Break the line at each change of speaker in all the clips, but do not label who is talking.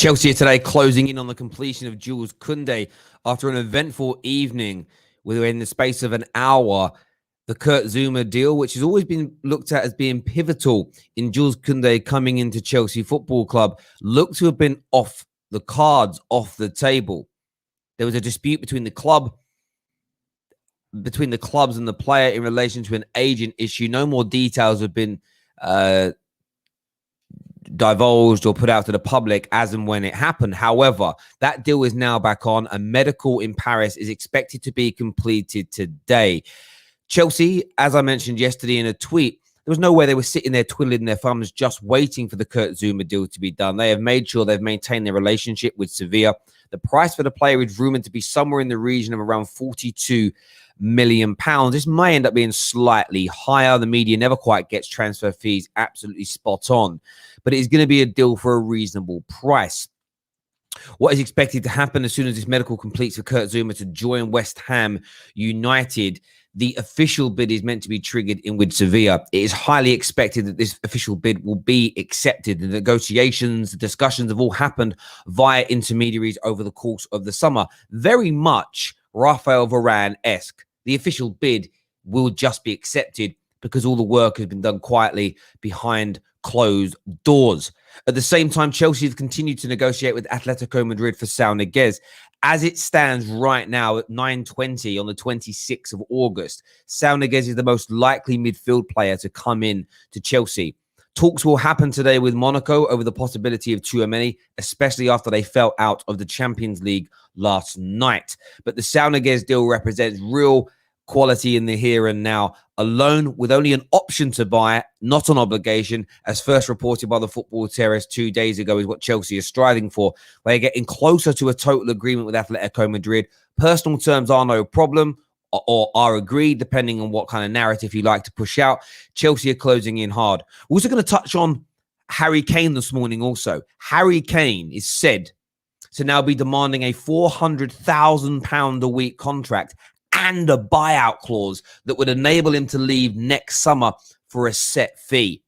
Chelsea today closing in on the completion of Jules Kounde after an eventful evening within the space of an hour. The Kurt Zouma deal, which has always been looked at as being pivotal in Jules Kounde coming into Chelsea Football Club, looked to have been off the cards, off the table. There was a dispute between the clubs and the player in relation to an agent issue. No more details have been divulged or put out to the public as and when it happened. However, that deal is now back on. A medical in Paris is expected to be completed today. Chelsea, as I mentioned yesterday in a tweet, there was no way they were sitting there twiddling their thumbs just waiting for the Kurt Zouma deal to be done. They have made sure they've maintained their relationship with Sevilla. The price for the player is rumored to be somewhere in the region of around £42 million. This may end up being slightly higher. The media never quite gets transfer fees absolutely spot on, but it is going to be a deal for a reasonable price. What is expected to happen as soon as this medical completes for Kurt Zouma to join West Ham United? The official bid is meant to be triggered in with Sevilla. It is highly expected that this official bid will be accepted. The negotiations, the discussions have all happened via intermediaries over the course of the summer. Very much Raphael Varane-esque. The official bid will just be accepted because all the work has been done quietly behind closed doors. At the same time, Chelsea have continued to negotiate with Atletico Madrid for Saul Niguez. As it stands right now at 9:20 on the 26th of August, Saul Niguez is the most likely midfield player to come in to Chelsea. Talks will happen today with Monaco over the possibility of Tchouaméni, especially after they fell out of the Champions League last night. But the Saul Niguez deal represents real quality in the here and now, alone with only an option to buy, not an obligation, as first reported by the Football Terrace 2 days ago, is what Chelsea is striving for. They're getting closer to a total agreement with Atletico Madrid. Personal terms are no problem, or are agreed, depending on what kind of narrative you like to push out. Chelsea are closing in hard. We're also going to touch on Harry Kane this morning also. Harry Kane is said to now be demanding a £400,000 a week contract and a buyout clause that would enable him to leave next summer for a set fee.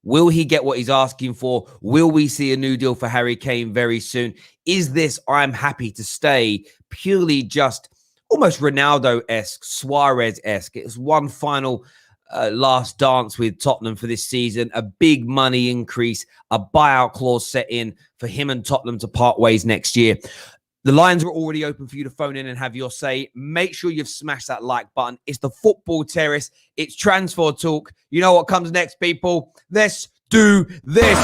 Will he get what he's asking for? Will we see a new deal for Harry Kane very soon? Is this I'm happy to stay purely just almost Ronaldo-esque, Suarez-esque? It's one final last dance with Tottenham for this season, a big money increase, a buyout clause set in for him and Tottenham to part ways next year. The lines are already open for you to phone in and have your say. Make sure you've smashed that like button. It's the Football Terrace. It's transfer talk. You know what comes next, people? Let's do this.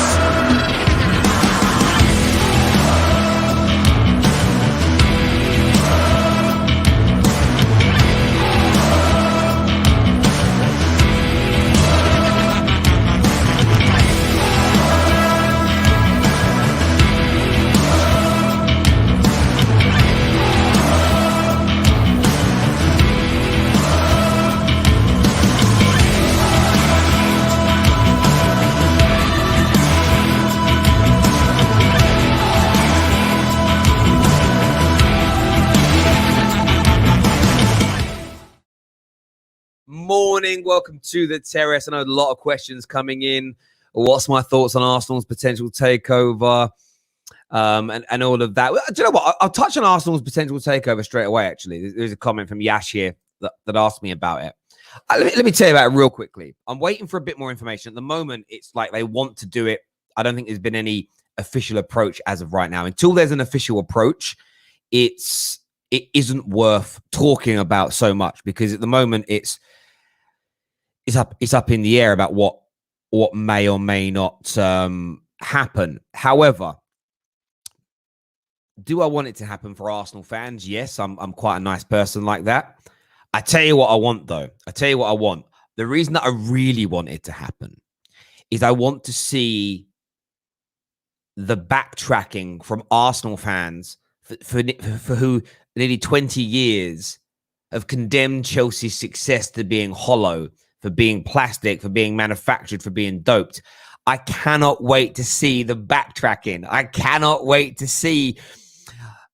Morning, welcome to the Terrace. I know a lot of questions coming in. What's my thoughts on Arsenal's potential takeover and all of that? Do you know what? I'll touch on Arsenal's potential takeover straight away, actually. There's a comment from Yash here that asked me about it. Let me tell you about it real quickly. I'm waiting for a bit more information. At the moment, it's like they want to do it. I don't think there's been any official approach as of right now. Until there's an official approach, it isn't worth talking about so much, because at the moment it's up in the air about what may or may not happen. However, do I want it to happen for Arsenal fans? Yes, I'm quite a nice person like that. I tell you what I want, though. I tell you what I want. The reason that I really want it to happen is I want to see the backtracking from Arsenal fans for who nearly 20 years have condemned Chelsea's success to being hollow, for being plastic, for being manufactured, for being doped. I cannot wait to see the backtracking. I cannot wait to see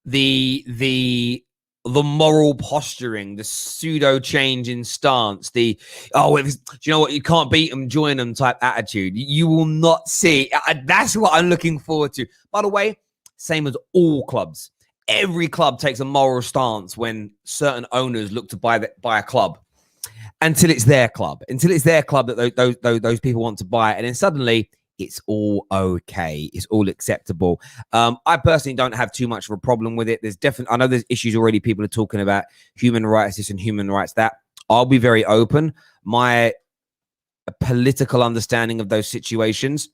the the moral posturing, the pseudo change in stance, do you know what, you can't beat them, join them type attitude. You will not see. That's what I'm looking forward to. By the way, same as all clubs. Every club takes a moral stance when certain owners look to buy a club, until it's their club, that those people want to buy it, and then suddenly it's all okay, it's all acceptable. I personally don't have too much of a problem with it. I know there's issues already. People are talking about human rights this and human rights that. I'll be very open. My political understanding of those situations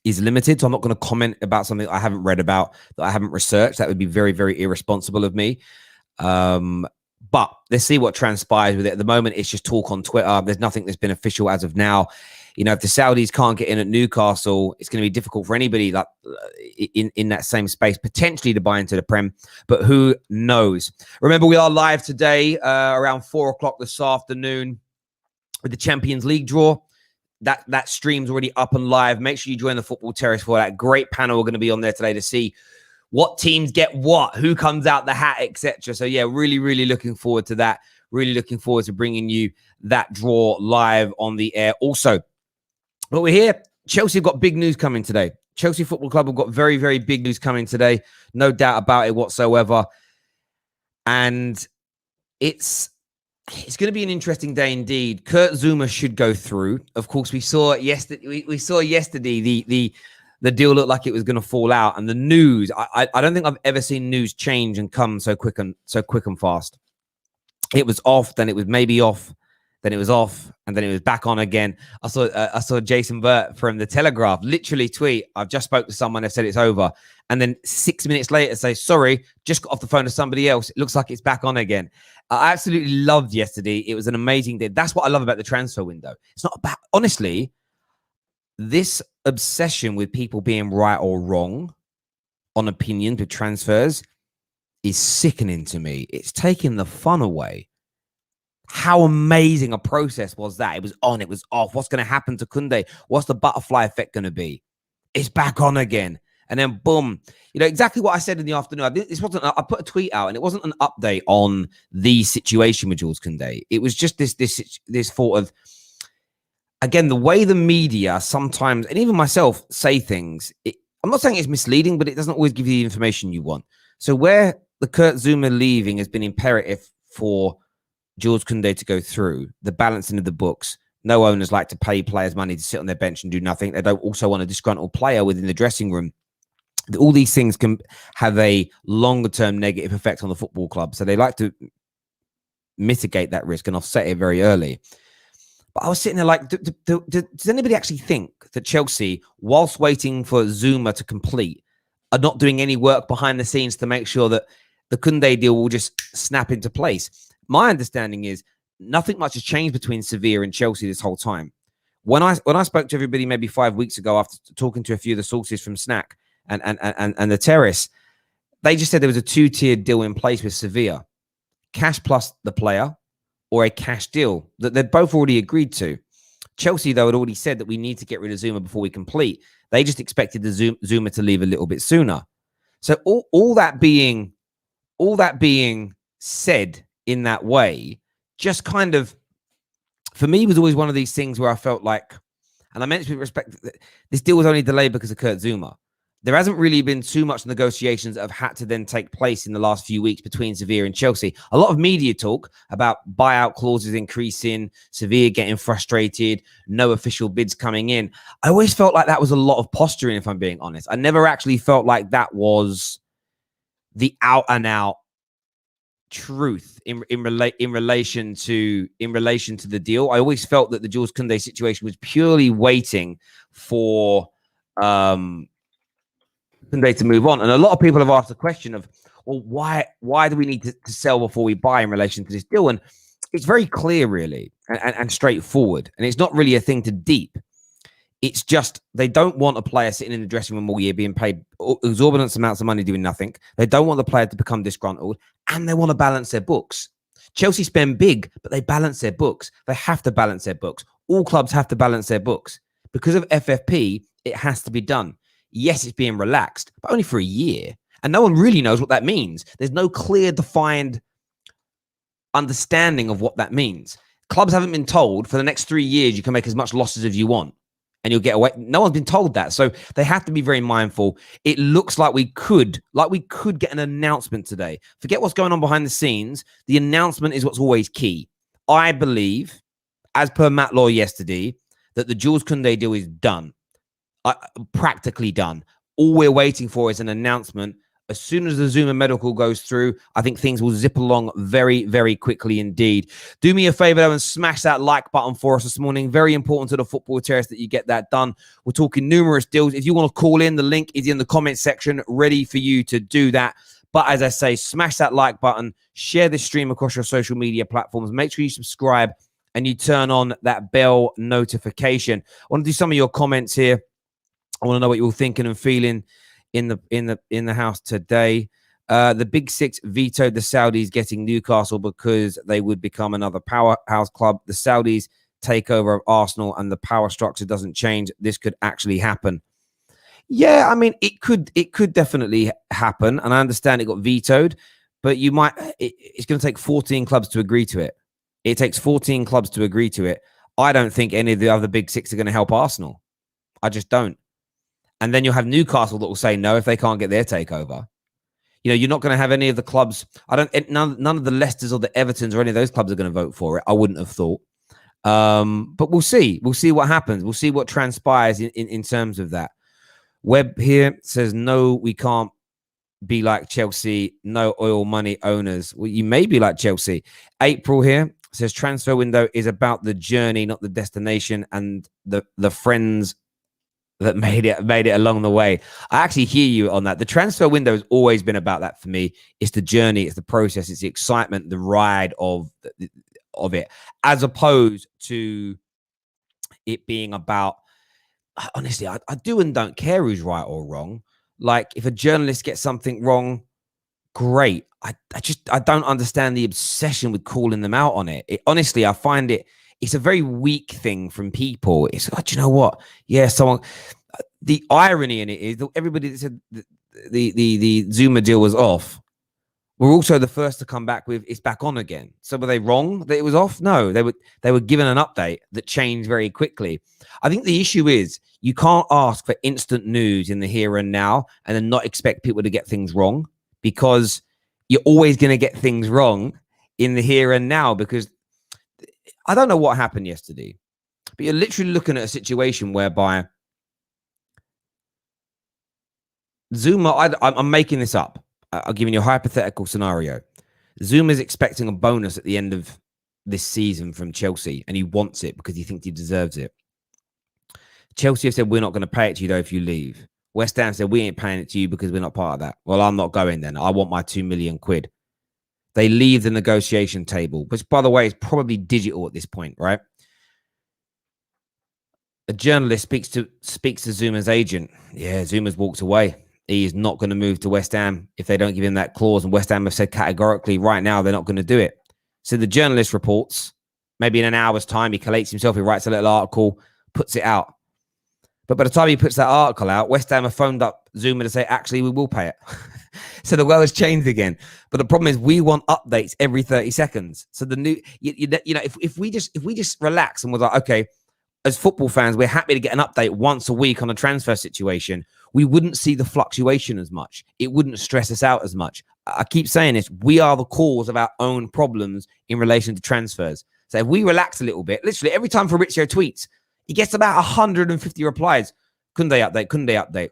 is limited, so I'm not going to comment about something I haven't read about, that I haven't researched. That would be very, very irresponsible of me. But let's see what transpires with it. At the moment, it's just talk on Twitter. There's nothing that's been official as of now. You know, if the Saudis can't get in at Newcastle, it's going to be difficult for anybody like in that same space potentially to buy into the Prem. But who knows? Remember, we are live today around 4 o'clock this afternoon with the Champions League draw. That stream's already up and live. Make sure you join the Football Terrace for that. Great panel. We're going to be on there today to see what teams get what, who comes out the hat, etc. So yeah, really, really looking forward to that. Really looking forward to bringing you that draw live on the air. Also, but we're here. Chelsea have got big news coming today. Chelsea Football Club have got very, very big news coming today. No doubt about it whatsoever. And it's going to be an interesting day indeed. Kurt Zouma should go through. Of course, we saw yesterday. We saw yesterday the deal looked like it was going to fall out, and the news. I don't think I've ever seen news change and come so quick and fast. It was off, then it was maybe off, then it was off, and then it was back on again. I saw Jason Burt from the Telegraph literally tweet, "I've just spoke to someone. They said it's over," and then 6 minutes later say, "Sorry, just got off the phone to somebody else. It looks like it's back on again." I absolutely loved yesterday. It was an amazing day. That's what I love about the transfer window. It's not about, honestly, this obsession with people being right or wrong on opinions with transfers is sickening to me. It's taking the fun away. How amazing a process was that? It was on, it was off. What's going to happen to Koundé? What's the butterfly effect going to be? It's back on again. And then boom, you know, exactly what I said in the afternoon. I put a tweet out, and it wasn't an update on the situation with Jules Koundé. It was just this thought of, again, the way the media sometimes, and even myself, say things. I'm not saying it's misleading, but it doesn't always give you the information you want. So where the Kurt Zouma leaving has been imperative for Jules Koundé to go through, the balancing of the books. No owners like to pay players money to sit on their bench and do nothing. They don't also want a disgruntled player within the dressing room. All these things can have a longer-term negative effect on the football club. So they like to mitigate that risk and offset it very early. But I was sitting there like, does anybody actually think that Chelsea, whilst waiting for Zouma to complete, are not doing any work behind the scenes to make sure that the Koundé deal will just snap into place? My understanding is nothing much has changed between Sevilla and Chelsea this whole time. When I spoke to everybody maybe 5 weeks ago after talking to a few of the sources from Snack and the Terrace, they just said there was a two-tiered deal in place with Sevilla. Cash plus the player, or a cash deal that they'd both already agreed to. Chelsea, though, had already said that we need to get rid of Zouma before we complete. They just expected the Zouma to leave a little bit sooner. So all that being said in that way, just kind of, for me, was always one of these things where I felt like, and I mentioned with respect, that this deal was only delayed because of Kurt Zouma. There hasn't really been too much negotiations that have had to then take place in the last few weeks between Sevilla and Chelsea. A lot of media talk about buyout clauses increasing, Sevilla getting frustrated, no official bids coming in. I always felt like that was a lot of posturing, if I'm being honest. I never actually felt like that was the out-and-out truth in relation to the deal. I always felt that the Jules Koundé situation was purely waiting for Koundé to move on. And a lot of people have asked the question of, well, why do we need to sell before we buy in relation to this deal? And it's very clear, really, and straightforward. And it's not really a thing to deep. It's just they don't want a player sitting in the dressing room all year being paid exorbitant amounts of money doing nothing. They don't want the player to become disgruntled, and they want to balance their books. Chelsea spend big, but they balance their books. They have to balance their books. All clubs have to balance their books. Because of FFP, it has to be done. Yes, it's being relaxed, but only for a year. And no one really knows what that means. There's no clear, defined understanding of what that means. Clubs haven't been told for the next 3 years you can make as much losses as you want and you'll get away. No one's been told that. So they have to be very mindful. It looks like we could get an announcement today. Forget what's going on behind the scenes. The announcement is what's always key. I believe, as per Matt Law yesterday, that the Jules Kounde deal is done. Practically done. All we're waiting for is an announcement. As soon as the Zuma medical goes through, I think things will zip along very, very quickly indeed. Do me a favor, though, and smash that like button for us this morning. Very important to the football terrace that you get that done. We're talking numerous deals. If you want to call in, the link is in the comment section, ready for you to do that. But as I say, smash that like button, share this stream across your social media platforms. Make sure you subscribe and you turn on that bell notification. I want to do some of your comments here. I want to know what you're thinking and feeling in the house today. The Big Six vetoed the Saudis getting Newcastle because they would become another powerhouse club. The Saudis take over of Arsenal and the power structure doesn't change. This could actually happen. Yeah, I mean, it could definitely happen, and I understand it got vetoed, but it's going to take 14 clubs to agree to it. It takes 14 clubs to agree to it. I don't think any of the other Big Six are going to help Arsenal. I just don't. And then you'll have Newcastle that will say no if they can't get their takeover. You know, you're not going to have any of the clubs. None of the Leicesters or the Evertons or any of those clubs are going to vote for it. I wouldn't have thought. But we'll see. We'll see what happens. We'll see what transpires in terms of that. Webb here says, no, we can't be like Chelsea. No oil money owners. Well, you may be like Chelsea. April here says, transfer window is about the journey, not the destination, and the friends that made it along the way. I actually hear you on that. The transfer window has always been about that for me. It's the journey, it's the process, it's the excitement, the ride of it, as opposed to it being about, honestly, I do and don't care who's right or wrong. Like, if a journalist gets something wrong, great. I don't understand the obsession with calling them out on it. Honestly, I find it's a very weak thing from people. It's like, do you know what? Yeah, the irony in it is that everybody that said the Zuma deal was off were also the first to come back with it's back on again. So were they wrong that it was off? No, they were given an update that changed very quickly. I think the issue is you can't ask for instant news in the here and now and then not expect people to get things wrong, because you're always going to get things wrong in the here and now. Because I don't know what happened yesterday, but you're literally looking at a situation whereby Zuma, I'm making this up. I'm giving you a hypothetical scenario. Zuma's expecting a bonus at the end of this season from Chelsea, and he wants it because he thinks he deserves it. Chelsea have said, we're not going to pay it to you, though, if you leave. West Ham said, we ain't paying it to you because we're not part of that. Well, I'm not going then. I want my 2 million quid. They leave the negotiation table, which, by the way, is probably digital at this point, right? A journalist speaks to Zuma's agent. Yeah, Zuma's walked away. He is not going to move to West Ham if they don't give him that clause. And West Ham have said categorically right now they're not going to do it. So the journalist reports, maybe in an hour's time, he collates himself, he writes a little article, puts it out. But by the time he puts that article out, West Ham have phoned up Zuma to say, actually, we will pay it. So the world has changed again. But the problem is we want updates every 30 seconds. So the new, if we just relax and was like, okay, as football fans, we're happy to get an update once a week on a transfer situation, we wouldn't see the fluctuation as much. It wouldn't stress us out as much. I keep saying this. We are the cause of our own problems in relation to transfers. So if we relax a little bit, literally every time Fabrizio tweets, he gets about 150 replies. Kounde update.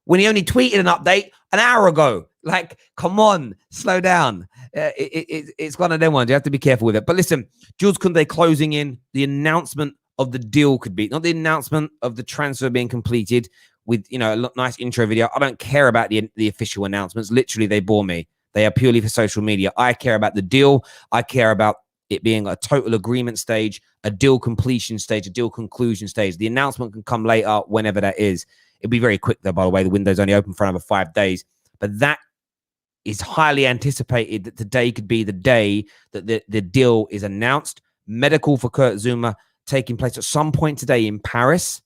When he only tweeted an update an hour ago. Like, come on, slow down. It's one of them ones. You have to be careful with it. But listen, Jules Kounde closing in. The announcement of the deal could be, not the announcement of the transfer being completed with, a nice intro video. I don't care about the official announcements. Literally, they bore me. They are purely for social media. I care about the deal. I care about it being a total agreement stage, a deal completion stage, a deal conclusion stage. The announcement can come later, whenever that is. It'll be very quick, though, by the way. The window's only open for another 5 days. But that is highly anticipated that today could be the day that the deal is announced. Medical for Kurt Zuma taking place at some point today in Paris.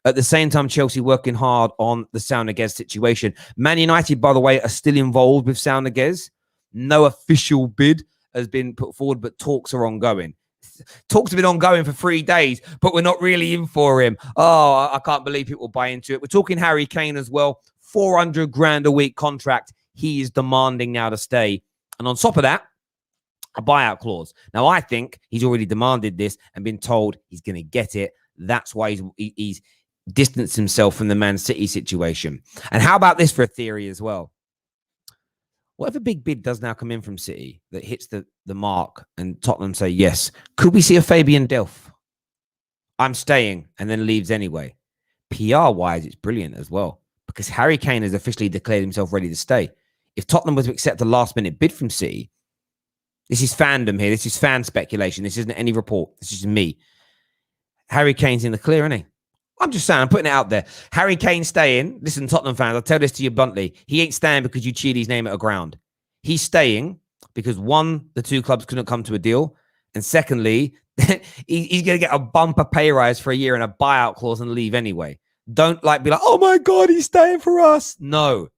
At the same time, Chelsea working hard on the Saul Niguez situation. Man United, by the way, are still involved with Saul Niguez. No official bid has been put forward, but talks are ongoing. Talks have been ongoing for 3 days, but we're not really in for him. Oh, I can't believe people buy into it. We're talking Harry Kane as well. 400 grand a week contract. He is demanding now to stay. And on top of that, a buyout clause. Now, I think he's already demanded this and been told he's going to get it. That's why he's distanced himself from the Man City situation. And how about this for a theory as well? What if a big bid does now come in from City that hits the mark and Tottenham say yes? Could we see a Fabian Delph? I'm staying, and then leaves anyway. PR-wise, it's brilliant as well because Harry Kane has officially declared himself ready to stay. If Tottenham was to accept a last-minute bid from City, this is fandom here. This is fan speculation. This isn't any report. This is me. Harry Kane's in the clear, isn't he? I'm just saying, I'm putting it out there. Harry Kane staying. Listen, Tottenham fans, I'll tell this to you bluntly. He ain't staying because you cheered his name at a ground. He's staying because, one, the two clubs couldn't come to a deal. And secondly, he's going to get a bumper pay rise for a year and a buyout clause and leave anyway. Don't be like, oh my God, he's staying for us. No.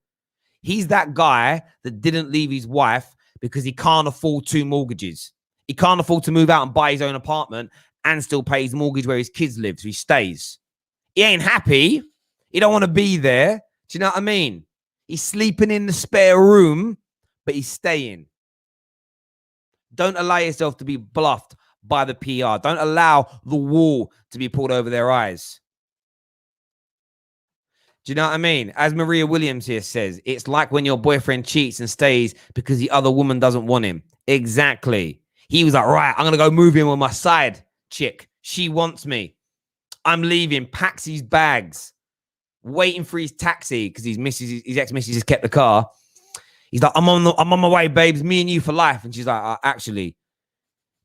He's that guy that didn't leave his wife because he can't afford 2 mortgages. He can't afford to move out and buy his own apartment and still pay his mortgage where his kids live. So he stays. He ain't happy. He don't want to be there. Do you know what I mean? He's sleeping in the spare room, but he's staying. Don't allow yourself to be bluffed by the PR. Don't allow the wall to be pulled over their eyes. Do you know what I mean? As Maria Williams here says, it's like when your boyfriend cheats and stays because the other woman doesn't want him. Exactly. He was like, right, I'm going to go move in with my side chick. She wants me. I'm leaving. Packs his bags. Waiting for his taxi because his ex-missus has kept the car. He's like, I'm on my way, babes. Me and you for life. And she's like, actually,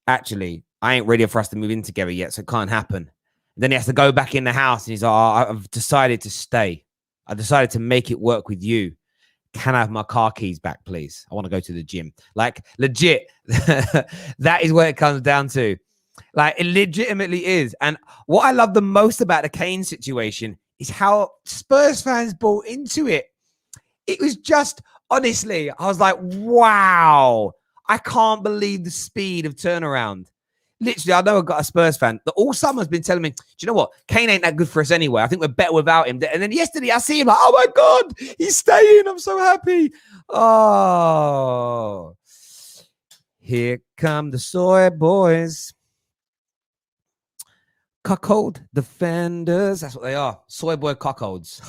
I ain't ready for us to move in together yet, so it can't happen. And then he has to go back in the house and he's like, I've decided to stay. I decided to make it work with you. Can I have my car keys back, please? I want to go to the gym. Like, legit, that is what it comes down to. Like, it legitimately is. And what I love the most about the Kane situation is how Spurs fans bought into it. It was just, honestly, I was like, wow. I can't believe the speed of turnaround. Literally, I know I've got a Spurs fan that all summer's been telling me, do you know what? Kane ain't that good for us anyway. I think we're better without him. And then yesterday I see him like, oh my God, he's staying. I'm so happy. Oh, here come the soy boys. Cuckold defenders. That's what they are. Soy boy cuckolds.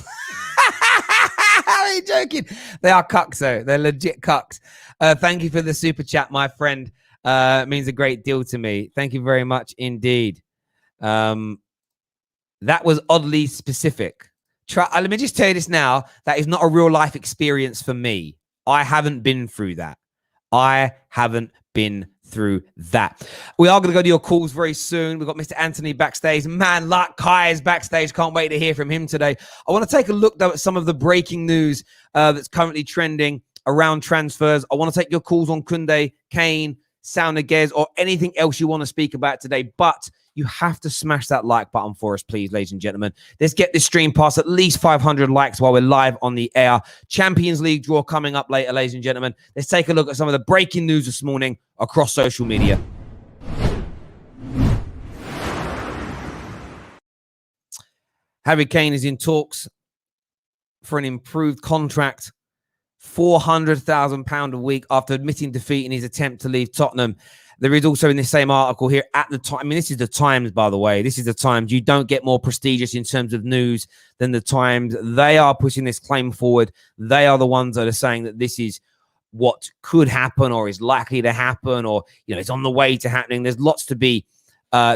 Are you joking? They are cucks, though. They're legit cucks. Thank you for the super chat, my friend. It means a great deal to me. Thank you very much indeed. That was oddly specific. Let me just tell you this now. That is not a real life experience for me. I haven't been through that. We are going to go to your calls very soon. We've got Mr. Anthony backstage. Man, like Kai is backstage. Can't wait to hear from him today. I want to take a look, though, at some of the breaking news that's currently trending around transfers. I want to take your calls on Koundé, Kane, Saul Niguez, or anything else you want to speak about today. But you have to smash that like button for us, please, ladies and gentlemen. Let's get this stream past at least 500 likes while we're live on the air. Champions League draw coming up later, ladies and gentlemen. Let's take a look at some of the breaking news this morning across social media. Harry Kane is in talks for an improved contract, £400,000 a week after admitting defeat in his attempt to leave Tottenham. There is also in this same article here at the time. I mean, this is the Times, by the way. This is the Times. You don't get more prestigious in terms of news than the Times. They are pushing this claim forward. They are the ones that are saying that this is what could happen or is likely to happen or, it's on the way to happening. There's lots to be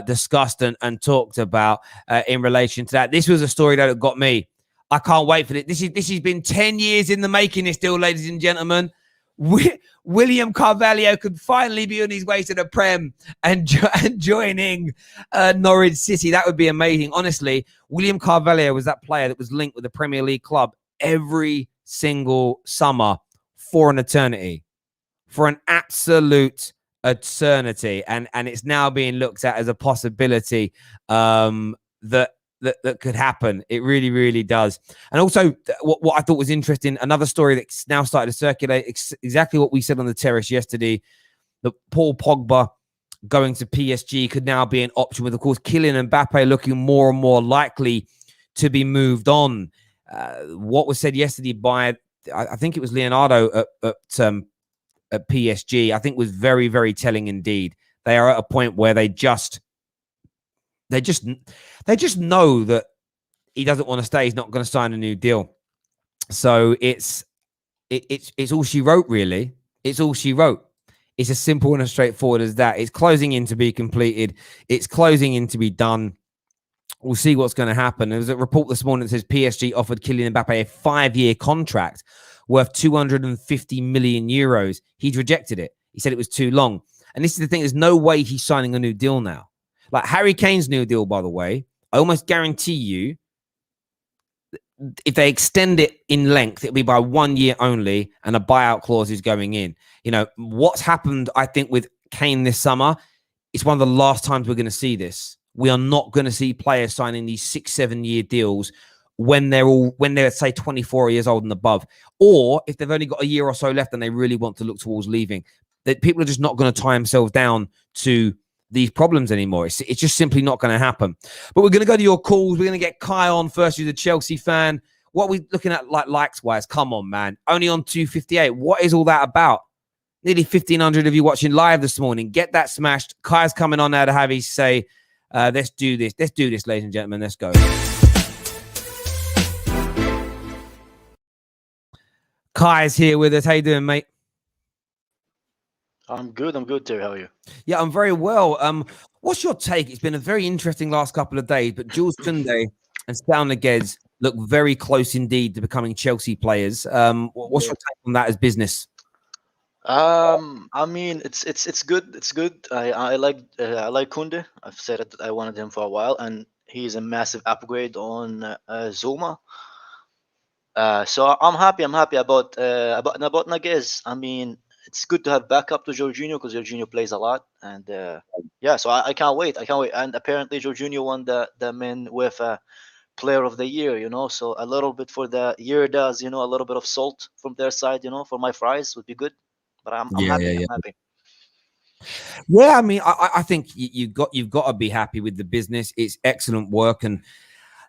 discussed and talked about in relation to that. This was a story that got me. I can't wait for it. This has been 10 years in the making, this deal, ladies and gentlemen. William Carvalho could finally be on his way to the Prem and joining Norwich City. That would be amazing. Honestly, William Carvalho was that player that was linked with the Premier League club every single summer for an eternity, for an absolute eternity. And it's now being looked at as a possibility that that could happen. It really, really does. And also, what I thought was interesting, another story that's now started to circulate, exactly what we said on the terrace yesterday, that Paul Pogba going to PSG could now be an option, with, of course, Kylian Mbappe looking more and more likely to be moved on. What was said yesterday by, I think it was Leonardo at PSG, I think was very, very telling indeed. They are at a point where they just know that he doesn't want to stay. He's not going to sign a new deal. So it's all she wrote, really. It's all she wrote. It's as simple and as straightforward as that. It's closing in to be completed. It's closing in to be done. We'll see what's going to happen. There was a report this morning that says PSG offered Kylian Mbappe a 5-year contract worth 250 million euros. He'd rejected it. He said it was too long. And this is the thing. There's no way he's signing a new deal now. Like Harry Kane's new deal, by the way, I almost guarantee you, if they extend it in length, it'll be by 1 year only, and a buyout clause is going in. You know, what's happened, I think, with Kane this summer, it's one of the last times we're going to see this. We are not going to see players signing these 6-7 year deals when they're say 24 years old and above, or if they've only got a year or so left and they really want to look towards leaving. That people are just not going to tie themselves down to these problems anymore. It's just simply not going to happen. But we're going to go to your calls. We're going to get Kai on first, who's a Chelsea fan. What are we looking at, like, likes-wise? Come on, man. Only on 258. What is all that about? Nearly 1,500 of you watching live this morning. Get that smashed. Kai's coming on now to have his say. Let's do this. Let's do this, ladies and gentlemen. Let's go. Kai's here with us. How you doing, mate?
I'm good. I'm good, too. How are you?
Yeah, I'm very well. What's your take? It's been a very interesting last couple of days, but Jules Kounde and Saul Niguez look very close indeed to becoming Chelsea players. What's your take on that as business?
I mean, it's good. It's good. I like Kounde. I've said it. I wanted him for a while, and he's a massive upgrade on Zuma. So I'm happy. I'm happy about Niguez. I mean, it's good to have backup to Jorginho, because Jorginho plays a lot, and yeah. So I can't wait. I can't wait. And apparently Jorginho won the men with Player of the Year. You know, so a little bit for the year does. You know, a little bit of salt from their side. You know, for my fries would be good. But I'm happy. I'm happy.
Yeah, I mean, I think you've got to be happy with the business. It's excellent work, and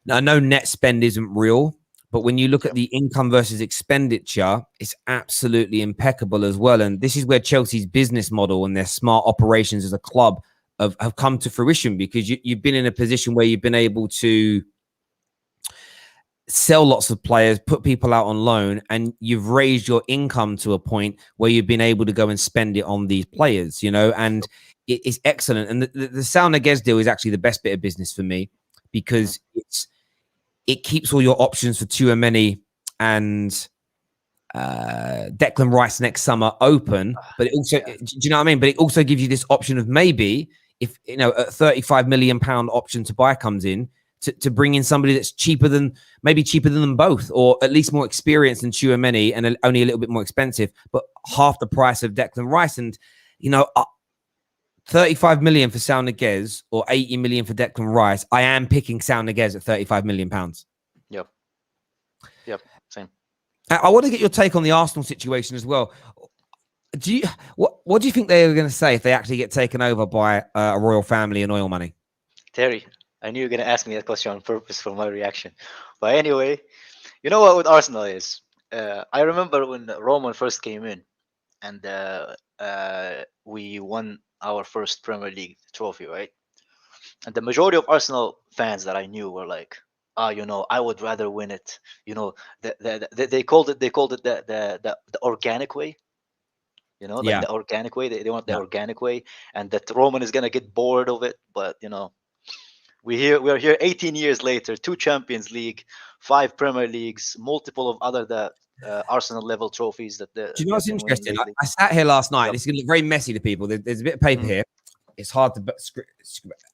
I know net spend isn't real, but when you look at the income versus expenditure, it's absolutely impeccable as well. And this is where Chelsea's business model and their smart operations as a club have come to fruition, because you've been in a position where you've been able to sell lots of players, put people out on loan, and you've raised your income to a point where you've been able to go and spend it on these players, you know, and it is excellent. And the Saul Niguez deal is actually the best bit of business for me, because it keeps all your options for Tchouaméni and Declan Rice next summer open, but it also, do you know what I mean? But it also gives you this option of maybe, if, you know, a £35 million option to buy comes in, to bring in somebody that's cheaper than them both, or at least more experienced than Tchouaméni and only a little bit more expensive, but half the price of Declan Rice. And, you know, 35 million for Saul Niguez or 80 million for Declan Rice, I am picking Saul Niguez at 35 million pounds.
Yep. Same.
I want to get your take on the Arsenal situation as well. What do you think they were going to say if they actually get taken over by a royal family and oil money?
Terry, I knew you were going to ask me that question on purpose for my reaction. But anyway, you know what with Arsenal is? I remember when Roman first came in, and we won our first Premier League trophy, right? And the majority of Arsenal fans that I knew were like, you know, I would rather win it. You know, they called it the organic way. You know, like the organic way. They want the organic way, and that Roman is gonna get bored of it. But you know, we are here 18 years later, 2 Champions League, 5 Premier Leagues, multiple of other Arsenal level trophies that the.
Do you know what's interesting? I sat here last night. It's going to look very messy to people. There's a bit of paper here. It's hard to.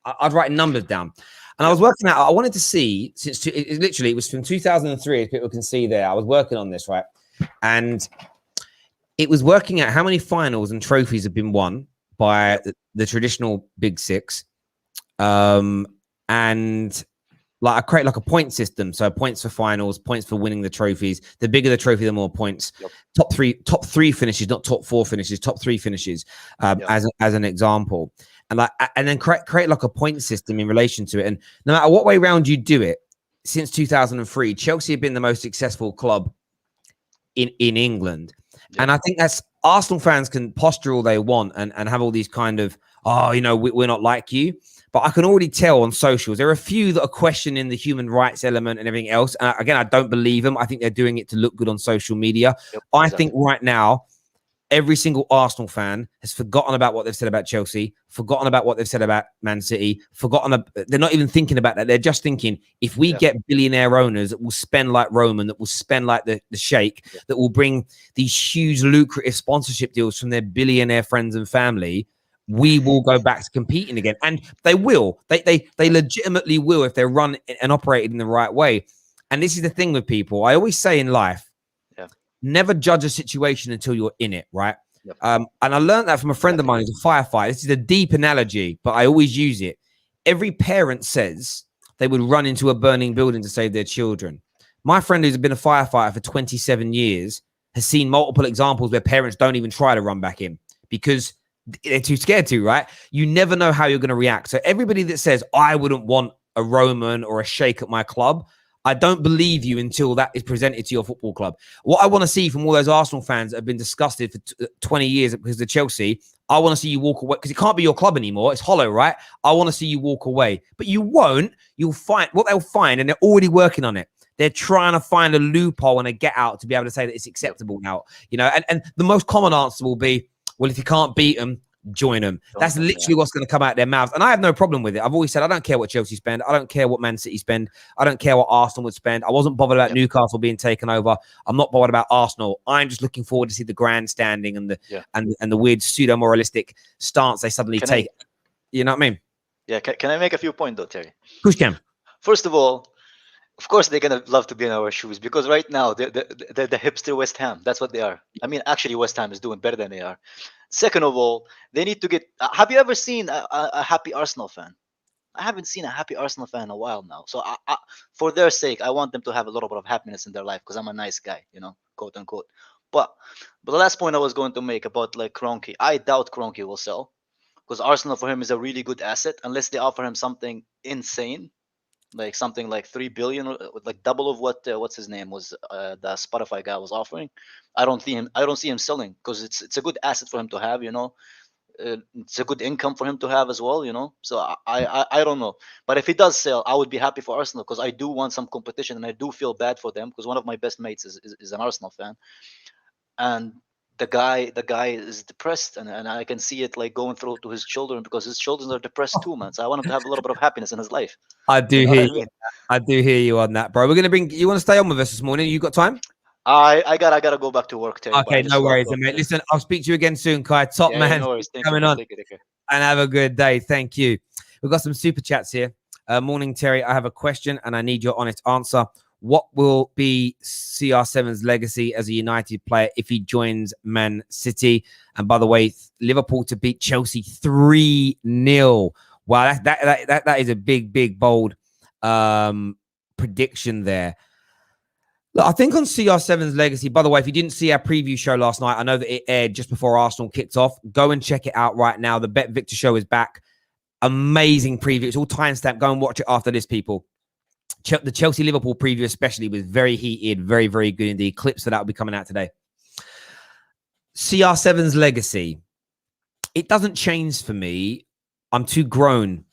I'd write numbers down, and I was working out. I wanted to see, since it was from 2003, as people can see there. I was working on this, right, and it was working out how many finals and trophies have been won by the traditional Big Six. And Like I create like a point system. So points for finals, points for winning the trophies. The bigger the trophy, the more points.
Yep.
Top three finishes, not top 4 finishes, top 3 finishes, as an example. And like, and then create like a point system in relation to it. And no matter what way round you do it, since 2003, Chelsea have been the most successful club in England. Yep. And I think that's Arsenal fans can posture all they want and have all these kind of, oh, you know, we're not like you. But I can already tell on socials, there are a few that are questioning the human rights element and everything else. And again, I don't believe them. I think they're doing it to look good on social media. Yep, I think right now, every single Arsenal fan has forgotten about what they've said about Chelsea, forgotten about what they've said about Man City, they're not even thinking about that. They're just thinking, if we get billionaire owners that will spend like Roman, that will spend like the Sheikh, that will bring these huge lucrative sponsorship deals from their billionaire friends and family, we will go back to competing again. And they will. They legitimately will if they're run and operated in the right way. And this is the thing with people. I always say in life, never judge a situation until you're in it, right? Yep. And I learned that from a friend of mine who's a firefighter. This is a deep analogy, but I always use it. Every parent says they would run into a burning building to save their children. My friend who's been a firefighter for 27 years has seen multiple examples where parents don't even try to run back in because they're too scared to, right? You never know how you're going to react. So everybody that says, I wouldn't want a Roman or a Sheikh at my club, I don't believe you until that is presented to your football club. What I want to see from all those Arsenal fans that have been disgusted for 20 years because of Chelsea, I want to see you walk away because it can't be your club anymore. It's hollow, right? I want to see you walk away, but you won't. You'll find what they'll find, and they're already working on it. They're trying to find a loophole and a get out to be able to say that it's acceptable now, you know, and the most common answer will be, well, if you can't beat them, join them. That's literally what's going to come out of their mouths. And I have no problem with it. I've always said, I don't care what Chelsea spend. I don't care what Man City spend. I don't care what Arsenal would spend. I wasn't bothered about Newcastle being taken over. I'm not bothered about Arsenal. I'm just looking forward to see the grandstanding and the weird pseudo-moralistic stance they suddenly take. You know what I mean?
Yeah. Can I make a few points though, Terry?
Push can.
First of all, of course, they're going to love to be in our shoes because right now, they're the hipster West Ham. That's what they are. I mean, actually, West Ham is doing better than they are. Second of all, they need to get... have you ever seen a happy Arsenal fan? I haven't seen a happy Arsenal fan in a while now. So for their sake, I want them to have a little bit of happiness in their life because I'm a nice guy, you know, quote unquote. But the last point I was going to make about like Kroenke, I doubt Kroenke will sell because Arsenal for him is a really good asset unless they offer him something insane. Like something like 3 billion, like double of what what's his name was the Spotify guy was offering. I don't see him selling because it's a good asset for him to have, you know. It's a good income for him to have as well, you know. So I don't know, but if he does sell, I would be happy for Arsenal because I do want some competition and I do feel bad for them because one of my best mates is an Arsenal fan, and the guy is depressed and I can see it like going through to his children because his children are depressed too, man. So I want him to have a little bit of happiness in his life.
I do hear you. I do hear you on that, bro. We're gonna bring. You want to stay on with us this morning? You got time?
I gotta go back to work, Terry.
Okay, no worries, mate. Listen, I'll speak to you again soon, Kai. Top man,
no worries.
coming on, and have a good day. Thank you. We've got some super chats here. Morning, Terry. I have a question, and I need your honest answer. What will be CR7's legacy as a United player if he joins Man City? And by the way, Liverpool to beat Chelsea 3-0. Wow, that is a big, bold prediction there. Look, I think on CR7's legacy, by the way, if you didn't see our preview show last night, I know that it aired just before Arsenal kicked off. Go and check it out right now. The Bet Victor show is back. Amazing preview. It's all timestamped. Go and watch it after this, people. The Chelsea-Liverpool preview especially was very heated, very, very good indeed. Clips for that will be coming out today. CR7's legacy. It doesn't change for me. I'm too grown.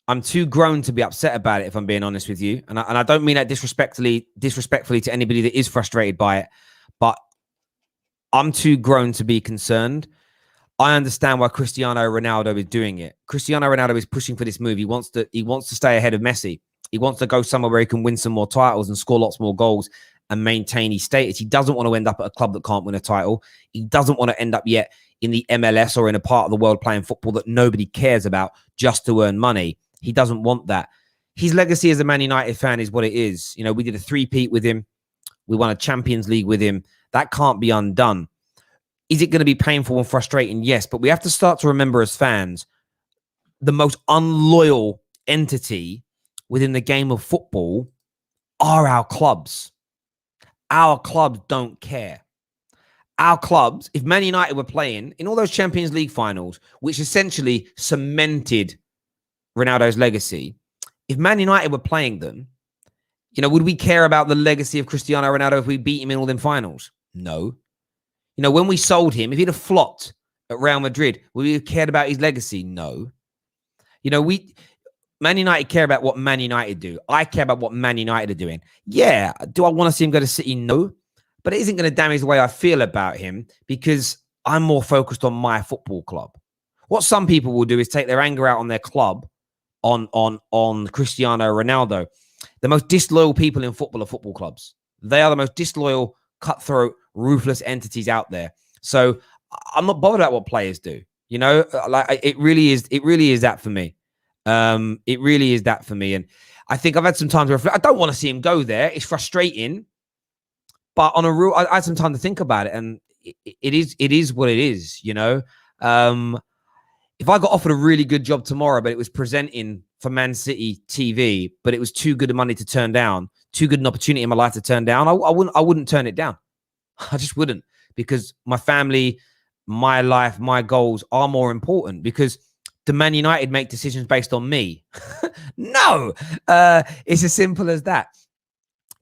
I'm too grown to be upset about it, if I'm being honest with you. And I don't mean that disrespectfully to anybody that is frustrated by it. But I'm too grown to be concerned. I understand why Cristiano Ronaldo is doing it. Cristiano Ronaldo is pushing for this move. He wants to stay ahead of Messi. He wants to go somewhere where he can win some more titles and score lots more goals and maintain his status. He doesn't want to end up at a club that can't win a title. He doesn't want to end up yet in the MLS or in a part of the world playing football that nobody cares about just to earn money. He doesn't want that. His legacy as a Man United fan is what it is. You know, we did a three-peat with him. We won a Champions League with him. That can't be undone. Is it going to be painful and frustrating? Yes, but we have to start to remember as fans, the most unloyal entity within the game of football are our clubs. Our clubs don't care. Our clubs, if Man United were playing in all those Champions League finals, which essentially cemented Ronaldo's legacy, if Man United were playing them, you know, would we care about the legacy of Cristiano Ronaldo if we beat him in all them finals? No. You know, when we sold him, if he'd have flopped at Real Madrid, would we have cared about his legacy? No. You know, Man United care about what Man United do. I care about what Man United are doing. Yeah. Do I want to see him go to City? No. But it isn't going to damage the way I feel about him because I'm more focused on my football club. What some people will do is take their anger out on their club, on Cristiano Ronaldo. The most disloyal people in football are football clubs. They are the most disloyal, cutthroat, ruthless entities out there. So I'm not bothered about what players do. You know, like it really is that for me. It really is that for me. And I think I've had some time to reflect. I don't want to see him go there. It's frustrating. But on a real, I had some time to think about it, and it is what it is, you know. If I got offered a really good job tomorrow, but it was presenting for Man City TV, but it was too good a money to turn down, too good an opportunity in my life to turn down, I wouldn't turn it down. I just wouldn't, because my family, my life, my goals are more important. Because do Man United make decisions based on me? No, it's as simple as that.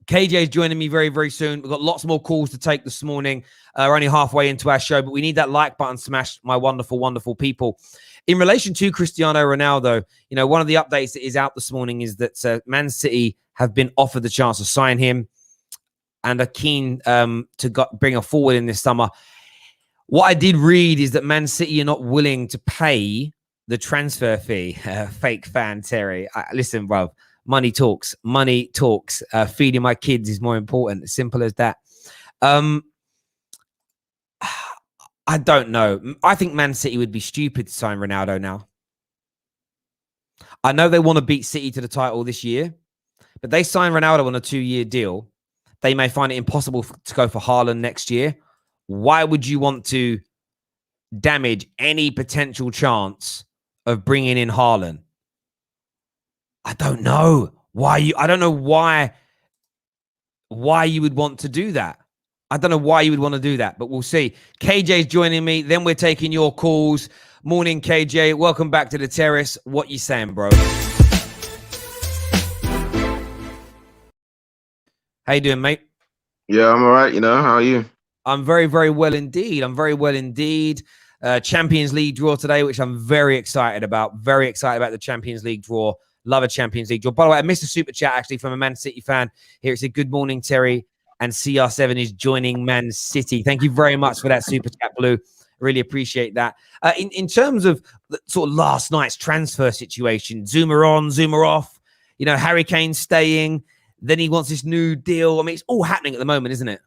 KJ is joining me very, very soon. We've got lots more calls to take this morning. We're only halfway into our show, but we need that like button smashed, my wonderful, wonderful people. In relation to Cristiano Ronaldo, you know, one of the updates that is out this morning is that Man City have been offered the chance to sign him and are keen to bring a forward in this summer. What I did read is that Man City are not willing to pay the transfer fee. Fake fan, Terry. Listen, bro. Money talks. Money talks. Feeding my kids is more important. Simple as that. I don't know. I think Man City would be stupid to sign Ronaldo now. I know they want to beat City to the title this year, but they sign Ronaldo on a 2-year deal. They may find it impossible to go for Haaland next year. Why would you want to damage any potential chance of bringing in Haaland? I don't know I don't know why you would want to do that. I don't know why you would want to do that, but we'll see. KJ's joining me. Then we're taking your calls. Morning, KJ. Welcome back to the terrace. What you saying, bro? How you doing, mate?
Yeah, I'm all right. You know, how are you?
I'm very, very well indeed. I'm very well indeed. Champions League draw today, which I'm very excited about. Very excited about the Champions League draw. Love a Champions League draw. By the way, I missed a super chat actually from a Man City fan here. It said, good morning, Terry. And CR7 is joining Man City. Thank you very much for that super chat, Blue. Really appreciate that. In terms of the, sort of last night's transfer situation, Zuma on, Zuma off, you know, Harry Kane staying, then he wants this new deal. I mean, it's all happening at the moment, isn't it?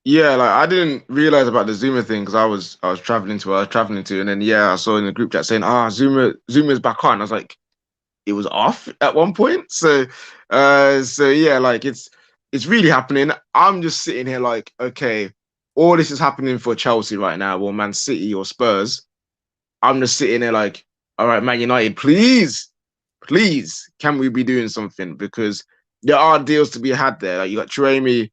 Yeah, like I didn't realize about the Zuma thing because I was traveling to where I was traveling to, and then I saw in the group chat saying, Zuma's back on. I was like, it was off at one point. So yeah, like it's really happening. I'm just sitting here like, okay, all this is happening for Chelsea right now, or Man City or Spurs. I'm just sitting there like, all right, Man United, please, can we be doing something? Because there are deals to be had there. Like you got Chouameni,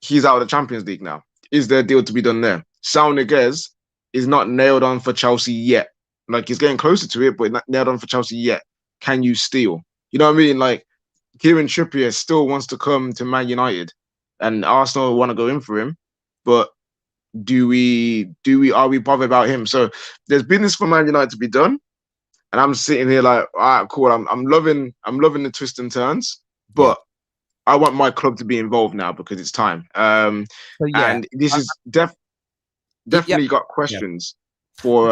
he's out of the Champions League now. Is there a deal to be done there? Saul Niguez is not nailed on for Chelsea yet. Like he's getting closer to it, but not nailed on for Chelsea yet. Can you steal? You know what I mean? Like Kieran Trippier still wants to come to Man United, and Arsenal want to go in for him, but are we bothered about him? So there's business for Man United to be done, and I'm sitting here like, all right, cool. I'm loving the twists and turns, but I want my club to be involved now because it's time. And this is definitely got questions for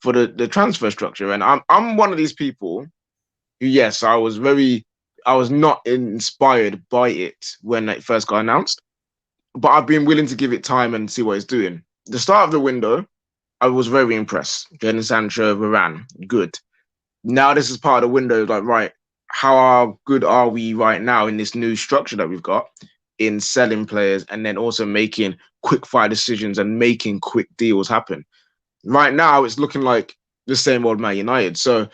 the transfer structure, and I'm one of these people who, yes, I was not inspired by it when it first got announced, but I've been willing to give it time and see what it's doing. The start of the window, I was very impressed. Jadon Sancho, Varane, good. Now this is part of the window, like, right, how good are we right now in this new structure that we've got in selling players and then also making quick fire decisions and making quick deals happen? Right now, it's looking like the same old Man United. So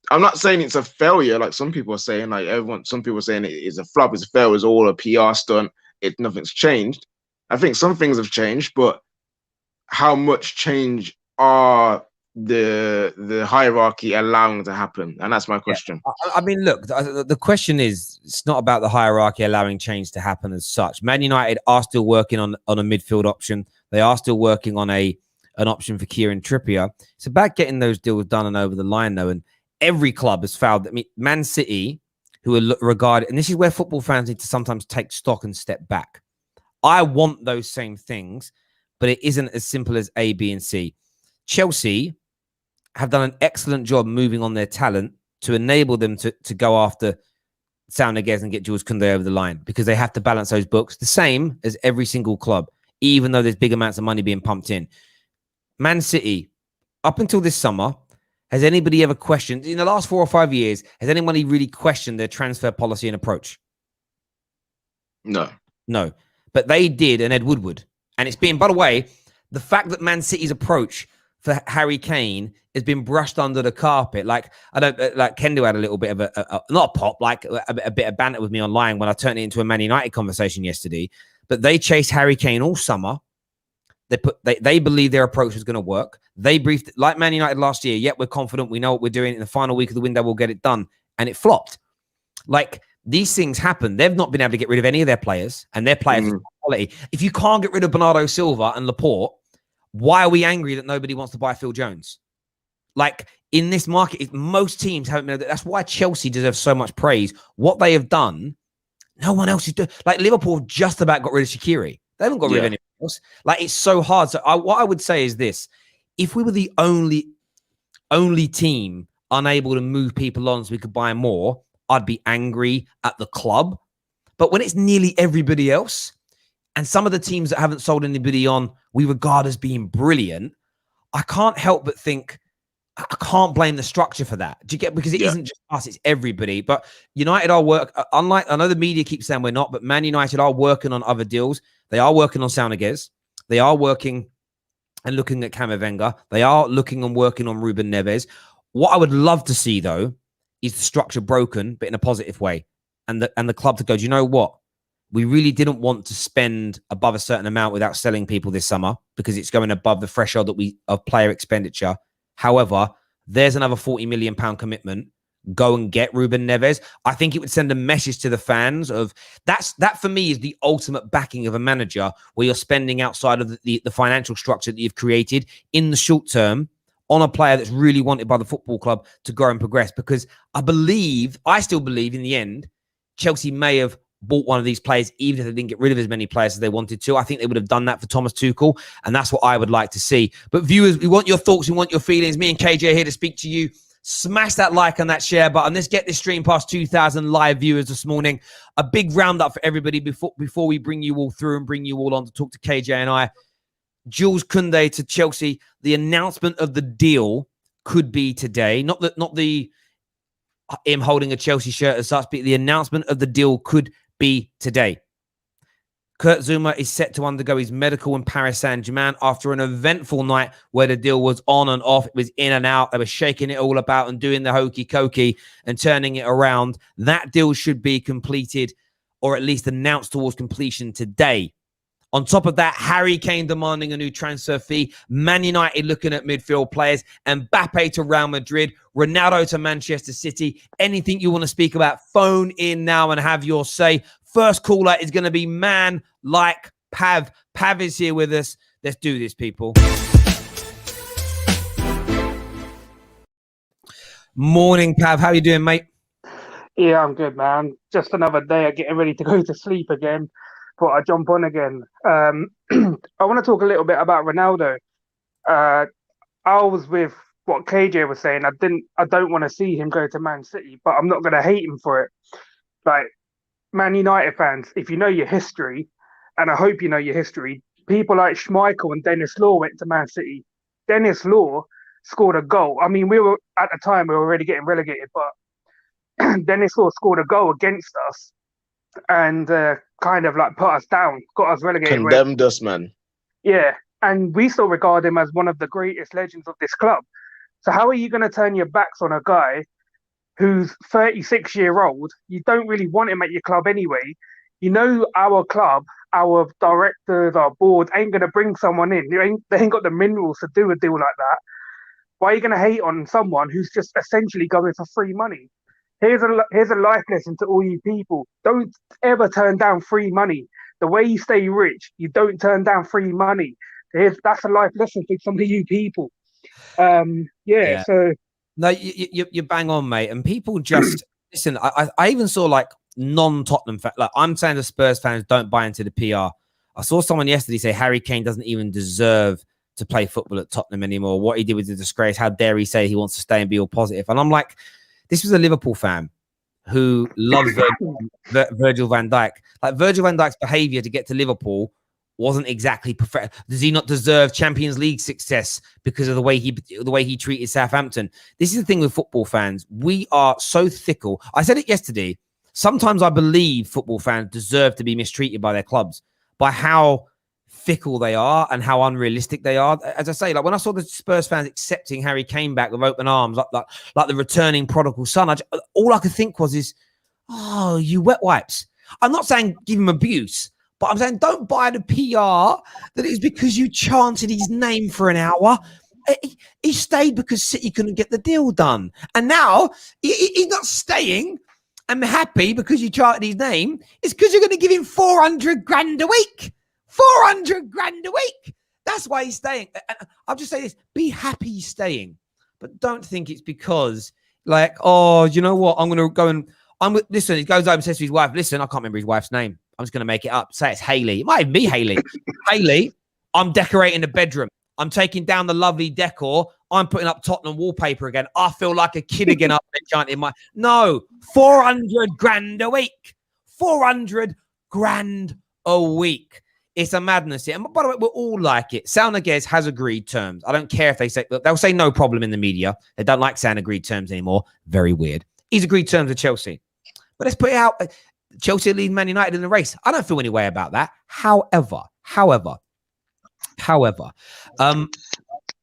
I'm not saying it's a failure, like some people are saying, like some people are saying it is a flop, it's a failure, it's all a PR stunt, nothing's changed. I think some things have changed, but how much change are the hierarchy allowing to happen? And that's my question.
I mean, look, the question is, it's not about the hierarchy allowing change to happen as such. Man United are still working on a midfield option. They are still working on an option for Kieran Trippier. It's about getting those deals done and over the line, though. And every club has fouled. I mean, Man City, who are regarded, and this is where football fans need to sometimes take stock and step back. I want those same things, but it isn't as simple as A, B, and C. Chelsea have done an excellent job moving on their talent to enable them to go after Saul Niguez and get Jules Kounde over the line, because they have to balance those books the same as every single club, even though there's big amounts of money being pumped in. Man City, up until this summer, has anybody ever questioned, in the last 4 or 5 years, has anybody really questioned their transfer policy and approach?
No.
No. But they did an Ed Woodward. And it's been, by the way, the fact that Man City's approach for Harry Kane has been brushed under the carpet. Like, I don't, like Kendall had a little bit of not a pop, like a bit of banter with me online when I turned it into a Man United conversation yesterday. But they chased Harry Kane all summer. They believed their approach was going to work. They briefed, like Man United last year, yet we're confident, we know what we're doing. In the final week of the window, we'll get it done. And it flopped. Like, these things happen. They've not been able to get rid of any of their players, and their players are quality. If you can't get rid of Bernardo Silva and Laporte, why are we angry that nobody wants to buy Phil Jones? Like, in this market, most teams haven't been. That's why Chelsea deserves so much praise. What they have done, no one else is doing. Like, Liverpool just about got rid of Shaqiri. They haven't got rid of anyone else. Like, it's so hard. So what I would say is this: if we were the only team unable to move people on so we could buy more, I'd be angry at the club. But when it's nearly everybody else, and some of the teams that haven't sold anybody on, we regard as being brilliant, I can't help but think, I can't blame the structure for that. Do you get? Because it isn't just us, it's everybody. But United are unlike, I know the media keeps saying we're not, but Man United are working on other deals. They are working on Saul Niguez. They are working and looking at Camavinga. They are looking and working on Ruben Neves. What I would love to see, though, is the structure broken, but in a positive way. And the club to go, do you know what? We really didn't want to spend above a certain amount without selling people this summer, because it's going above the threshold that of player expenditure. However, there's another £40 million commitment. Go and get Ruben Neves. I think it would send a message to the fans of that for me is the ultimate backing of a manager, where you're spending outside of the financial structure that you've created in the short term on a player that's really wanted by the football club to grow and progress. Because I still believe in the end, Chelsea may have bought one of these players, even if they didn't get rid of as many players as they wanted to. I think they would have done that for Thomas Tuchel, and that's what I would like to see. But viewers, we want your thoughts, we want your feelings. Me and KJ are here to speak to you. Smash that like and that share button. Let's get this stream past 2,000 live viewers this morning. A big roundup for everybody before we bring you all through and bring you all on to talk to KJ and I. Jules Kounde to Chelsea. The announcement of the deal could be today. Not the him holding a Chelsea shirt as such, but the announcement of the deal could be today. Kurt Zouma is set to undergo his medical in Paris Saint-Germain after an eventful night where the deal was on and off. It was in and out. They were shaking it all about and doing the hokey cokey and turning it around. That deal should be completed, or at least announced towards completion today. On top of that, Harry Kane demanding a new transfer fee. Man United looking at midfield players. Mbappe to Real Madrid. Ronaldo to Manchester City. Anything you want to speak about, phone in now and have your say. First caller is going to be Man Like Pav. Pav is here with us. Let's do this, people. Morning, Pav. How you doing, mate?
Yeah, I'm good, man. Just another day of getting ready to go to sleep again. Thought I'd jump on again. I want to talk a little bit about Ronaldo. I was with what KJ was saying. I don't want to see him go to Man City, but I'm not going to hate him for it. Like, Man United fans, if you know your history, and I hope you know your history, people like Schmeichel and Dennis Law went to Man City. Dennis Law scored a goal. I mean, we were already getting relegated, but Dennis Law scored a goal against us and kind of like put us down, got us relegated.
Condemned us, man.
Yeah, and we still regard him as one of the greatest legends of this club. So how are you going to turn your backs on a guy who's 36-year-old. You don't really want him at your club anyway. You know our club, our directors, our board ain't gonna bring someone in. They ain't got the minerals to do a deal like that. Why are you gonna hate on someone who's just essentially going for free money? Here's a life lesson to all you people. Don't ever turn down free money. The way you stay rich, you don't turn down free money. That's a life lesson for some of you people.
Yeah.
So
no, you bang on, mate. And people just listen. I even saw like non-Tottenham fans. Like, I'm saying the Spurs fans don't buy into the PR. I saw someone yesterday say Harry Kane doesn't even deserve to play football at Tottenham anymore. What he did was a disgrace. How dare he say he wants to stay and be all positive? And I'm like, this was a Liverpool fan who loves Virgil van Dijk. Like, Virgil van Dijk's behavior to get to Liverpool wasn't exactly perfect. Does he not deserve Champions League success because of the way he treated Southampton? This is the thing with football fans. We are so fickle. I said it yesterday. Sometimes I believe football fans deserve to be mistreated by their clubs, by how fickle they are and how unrealistic they are. As I say, like when I saw the Spurs fans accepting Harry Kane back with open arms, like the returning prodigal son, all I could think was, oh, you wet wipes. I'm not saying give him abuse, but I'm saying don't buy the PR that it's because you chanted his name for an hour. He stayed because City couldn't get the deal done. And now he's not staying. I'm happy because you chanted his name. It's because you're going to give him 400 grand a week. 400 grand a week. That's why he's staying. And I'll just say this. Be happy he's staying. But don't think it's because, like, oh, you know what? I'm going to go and... listen, he goes over and says to his wife, listen, I can't remember his wife's name. I'm just going to make it up. Say it's Hayley. It might even be Hayley. Hayley, I'm decorating the bedroom. I'm taking down the lovely decor. I'm putting up Tottenham wallpaper again. I feel like a kid again up there chanting my... No, 400 grand a week. 400 grand a week. It's a madness here. And by the way, we're all like it. Saul Niguez has agreed terms. I don't care if they say... They'll say no problem in the media. They don't like saying agreed terms anymore. Very weird. He's agreed terms with Chelsea. But let's put it out. Chelsea lead Man United in the race. I don't feel any way about that. However,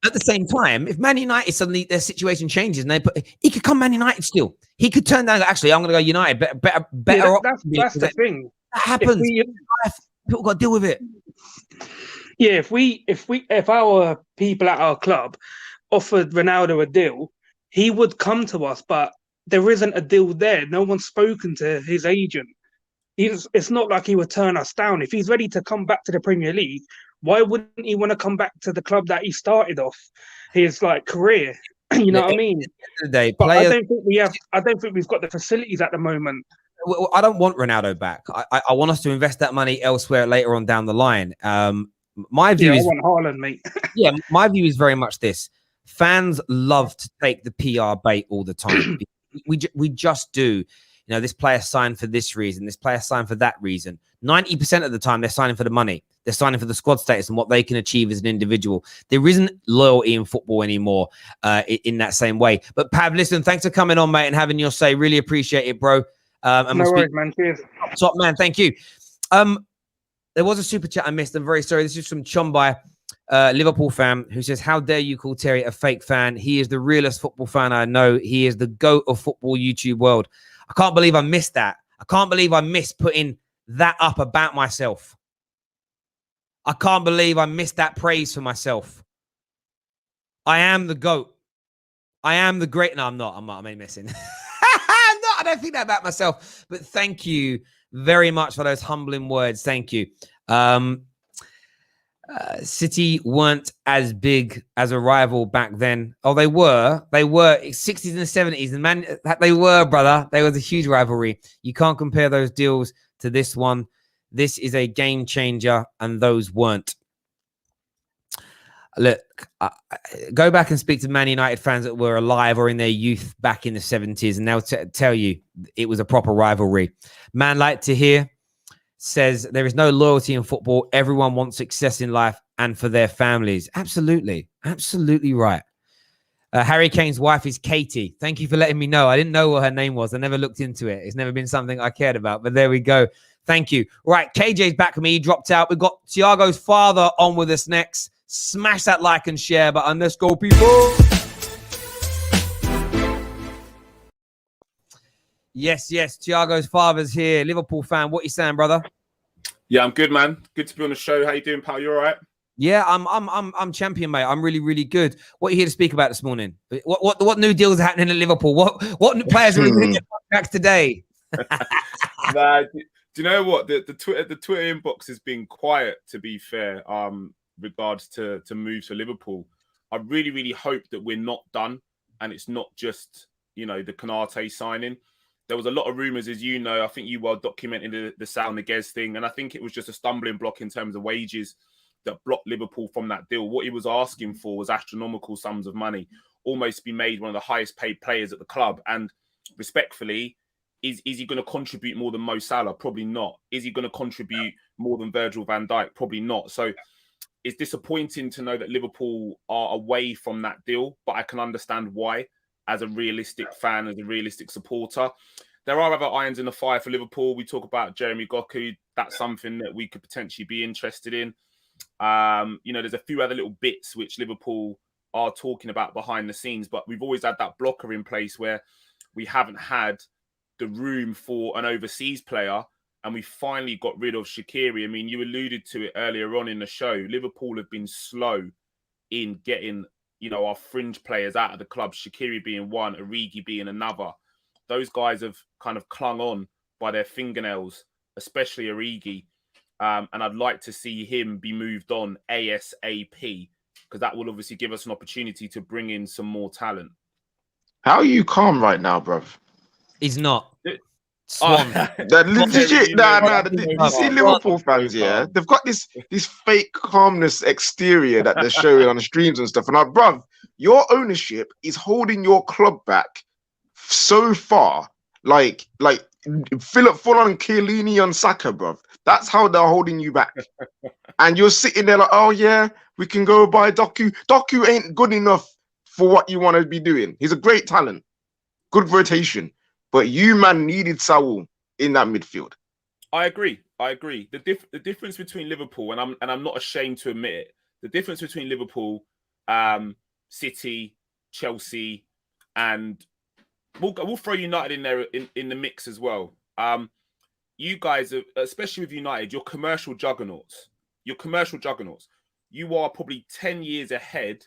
at the same time, if Man United suddenly their situation changes and he could come Man United still. He could turn down. Actually, I'm going to go United. Better.
Yeah, that's the thing.
That happens. People got to deal with it.
Yeah, if our people at our club offered Ronaldo a deal, he would come to us. But there isn't a deal there. No one's spoken to his agent. It's not like he would turn us down. If he's ready to come back to the Premier League, why wouldn't he want to come back to the club that he started off his career? You know what I mean? But I don't think we've got the facilities at the moment.
I don't want Ronaldo back. I want us to invest that money elsewhere later on down the line. My view is
I want Haaland, mate.
Yeah, my view is very much this. Fans love to take the PR bait all the time. We just do. You know, this player signed for this reason, this player signed for that reason. 90% of the time, they're signing for the money. They're signing for the squad status and what they can achieve as an individual. There isn't loyalty in football anymore in that same way. But Pav, listen, thanks for coming on, mate, and having your say. Really appreciate it, bro. And
no worries, man. Cheers.
Top man, thank you. There was a super chat I missed. I'm very sorry. This is from Chombai, Liverpool fan, who says, how dare you call Terry a fake fan? He is the realest football fan I know. He is the GOAT of football YouTube world. I can't believe I missed that. I can't believe I missed putting that up about myself. I can't believe I missed that praise for myself. I am the GOAT. I am the great... No, I'm not. I'm only missing. I don't think that about myself. But thank you very much for those humbling words. Thank you. City weren't as big as a rival back then. Oh, they were 60s and 70s. And man, they were, brother. They was a huge rivalry. You can't compare those deals to this one. This is a game changer, and those weren't. Look, go back and speak to Man United fans that were alive or in their youth back in the 70s, and they'll tell you it was a proper rivalry. Man Like to Hear says there is no loyalty in football. Everyone wants success in life and for their families. Absolutely. Absolutely right. Harry Kane's wife is Katie. Thank you for letting me know. I didn't know what her name was. I never looked into it. It's never been something I cared about, but there we go. Thank you. Right, KJ's back with me. He dropped out. We've got Thiago's father on with us next. Smash that like and share button. Let's go, people. Yes, yes. Thiago's father's here. Liverpool fan. What you saying, brother?
Yeah, I'm good, man. Good to be on the show. How you doing, pal? You all right?
Yeah, I'm champion, mate. I'm really, really good. What are you here to speak about this morning? What new deals are happening at Liverpool? What new players are going to get contracts today?
Nah, do you know what? The Twitter inbox has been quiet, to be fair. Regards to moves for Liverpool. I really, really hope that we're not done, and it's not just, you know, the Konate signing. There was a lot of rumours, as you know. I think you well documented the Saul Niguez thing, and I think it was just a stumbling block in terms of wages that blocked Liverpool from that deal. What he was asking for was astronomical sums of money, almost be made one of the highest paid players at the club. And respectfully, is he going to contribute more than Mo Salah? Probably not. Is he going to contribute more than Virgil van Dijk? Probably not. So it's disappointing to know that Liverpool are away from that deal, but I can understand why as a realistic fan, as a realistic supporter. There are other irons in the fire for Liverpool. We talk about Jeremy Goku. That's something that we could potentially be interested in. You know, there's a few other little bits which Liverpool are talking about behind the scenes, but we've always had that blocker in place where we haven't had the room for an overseas player, and we finally got rid of Shaqiri. I mean, you alluded to it earlier on in the show. Liverpool have been slow in getting, you know, our fringe players out of the club, Shaqiri being one, Origi being another. Those guys have kind of clung on by their fingernails, especially Origi. And I'd like to see him be moved on ASAP, because that will obviously give us an opportunity to bring in some more talent.
How are you calm right now, bruv?
He's not.
You see Liverpool fans, yeah, they've got this fake calmness exterior that they're showing on the streams and stuff. And like, bruv, your ownership is holding your club back so far, like Philip full on Chiellini on Saka, bruv. That's how they're holding you back. And you're sitting there like, oh yeah, we can go buy Doku. Doku ain't good enough for what you want to be doing. He's a great talent, good rotation, but you, man, needed Saul in that midfield.
I agree. The difference between Liverpool, and I'm not ashamed to admit it, the difference between Liverpool, City, Chelsea, and we'll throw United in there in the mix as well. You guys, especially with United, you're commercial juggernauts. You are probably 10 years ahead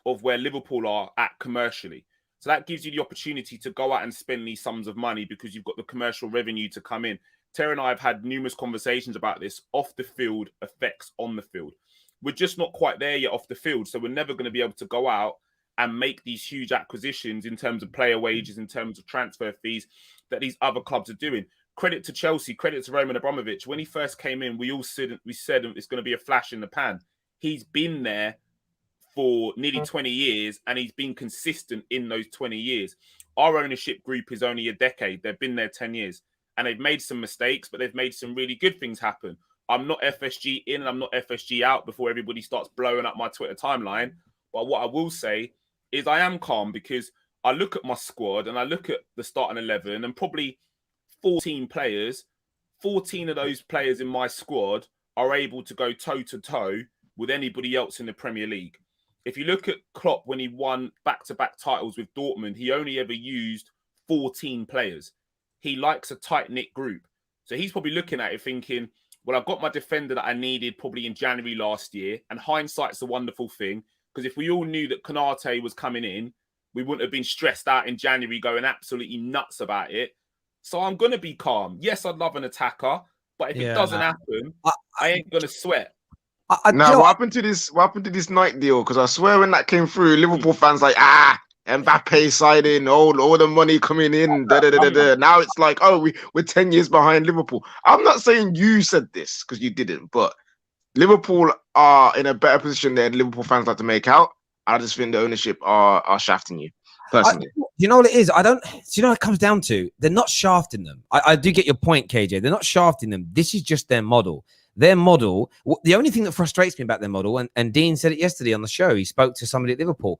of where Liverpool are at commercially. So that gives you the opportunity to go out and spend these sums of money because you've got the commercial revenue to come in. Terry and I have had numerous conversations about this. Off the field effects on the field. We're just not quite there yet off the field. So we're never going to be able to go out and make these huge acquisitions in terms of player wages, in terms of transfer fees that these other clubs are doing. Credit to Chelsea, credit to Roman Abramovich. When he first came in, we said it's going to be a flash in the pan. He's been there for nearly 20 years, and he's been consistent in those 20 years. Our ownership group is only a decade. They've been there 10 years, and they've made some mistakes, but they've made some really good things happen. I'm not FSG in and I'm not FSG out before everybody starts blowing up my Twitter timeline. But what I will say is I am calm because I look at my squad and I look at the starting 11 and probably 14 players, 14 of those players in my squad are able to go toe-to-toe with anybody else in the Premier League. If you look at Klopp when he won back-to-back titles with Dortmund, he only ever used 14 players. He likes a tight-knit group. So he's probably looking at it thinking, well, I've got my defender that I needed probably in January last year. And hindsight's a wonderful thing, because if we all knew that Konate was coming in, we wouldn't have been stressed out in January going absolutely nuts about it. So I'm going to be calm. Yes, I'd love an attacker, but if it doesn't happen, I ain't going to sweat.
Now, what happened to this night deal? Because I swear when that came through, Liverpool fans like, Mbappe signing, all the money coming in. Now it's like, oh, we're 10 years behind Liverpool. I'm not saying you said this because you didn't, but Liverpool are in a better position than Liverpool fans like to make out. I just think the ownership are shafting you. Personally.
You know what it is? Do you know what it comes down to? They're not shafting them. I do get your point, KJ. They're not shafting them. This is just their model. Their model, the only thing that frustrates me about their model, and Dean said it yesterday on the show, he spoke to somebody at Liverpool.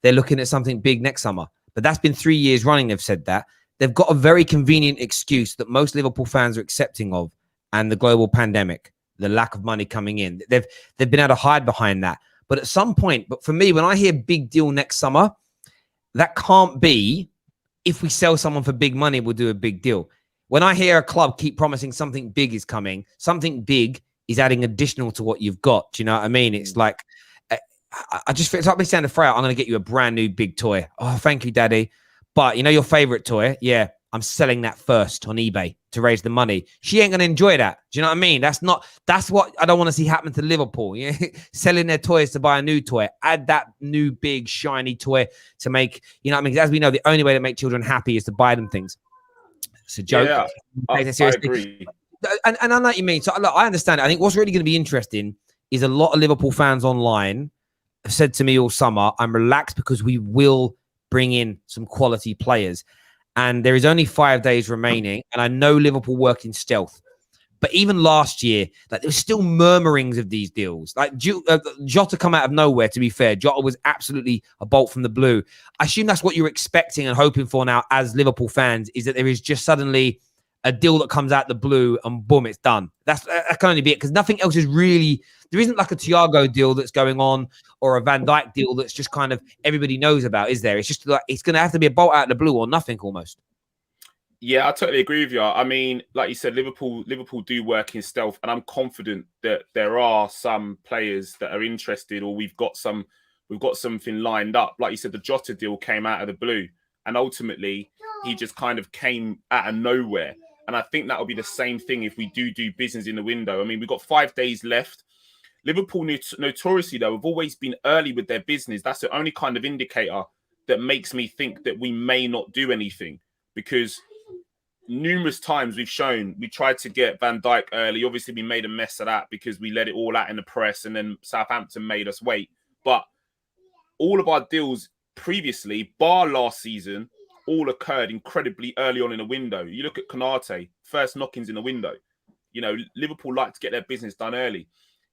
They're looking at something big next summer. But that's been 3 years running, they've said that. They've got a very convenient excuse that most Liverpool fans are accepting of, and the global pandemic, the lack of money coming in. They've been able to hide behind that. But at some point, but for me, when I hear big deal next summer, that can't be if we sell someone for big money, we'll do a big deal. When I hear a club keep promising something big is coming, something big is adding additional to what you've got. Do you know what I mean? It's like, I just feel it's like me saying to Freya, I'm going to get you a brand new big toy. Oh, thank you, Daddy. But you know your favorite toy? Yeah, I'm selling that first on eBay to raise the money. She ain't going to enjoy that. Do you know what I mean? That's what I don't want to see happen to Liverpool. Yeah? Selling their toys to buy a new toy. Add that new big shiny toy to make, you know what I mean? As we know, the only way to make children happy is to buy them things. It's a joke.
Yeah, I agree.
And I know what you mean. So look, I understand it. I think what's really going to be interesting is a lot of Liverpool fans online have said to me all summer, I'm relaxed because we will bring in some quality players. And there is only 5 days remaining. And I know Liverpool work in stealth. But even last year, like, there was still murmurings of these deals. Like Jota come out of nowhere, to be fair. Jota was absolutely a bolt from the blue. I assume that's what you're expecting and hoping for now as Liverpool fans, is that there is just suddenly a deal that comes out the blue and boom, it's done. That can only be it, because nothing else is really, there isn't like a Thiago deal that's going on or a Van Dijk deal that's just kind of everybody knows about, is there? It's just like, it's going to have to be a bolt out of the blue or nothing almost.
Yeah, I totally agree with you. I mean, like you said, Liverpool do work in stealth, and I'm confident that there are some players that are interested, or we've got something lined up. Like you said, the Jota deal came out of the blue, and ultimately he just kind of came out of nowhere. And I think that'll be the same thing if we do business in the window. I mean, we've got 5 days left. Liverpool notoriously, though, have always been early with their business. That's the only kind of indicator that makes me think that we may not do anything, because numerous times we tried to get Van Dijk early. Obviously, we made a mess of that because we let it all out in the press, and then Southampton made us wait. But all of our deals previously, bar last season, all occurred incredibly early on in the window. You look at Konate, first knockings in the window. You know, Liverpool like to get their business done early.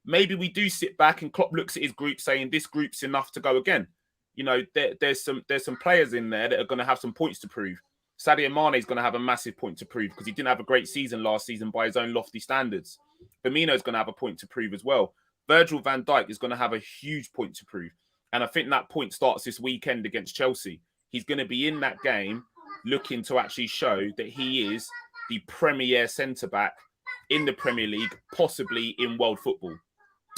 Maybe we do sit back and Klopp looks at his group saying this group's enough to go again. You know, there's some players in there that are going to have some points to prove. Sadio Mane is going to have a massive point to prove because he didn't have a great season last season by his own lofty standards. Firmino is going to have a point to prove as well. Virgil van Dijk is going to have a huge point to prove. And I think that point starts this weekend against Chelsea. He's going to be in that game looking to actually show that he is the premier centre-back in the Premier League, possibly in world football.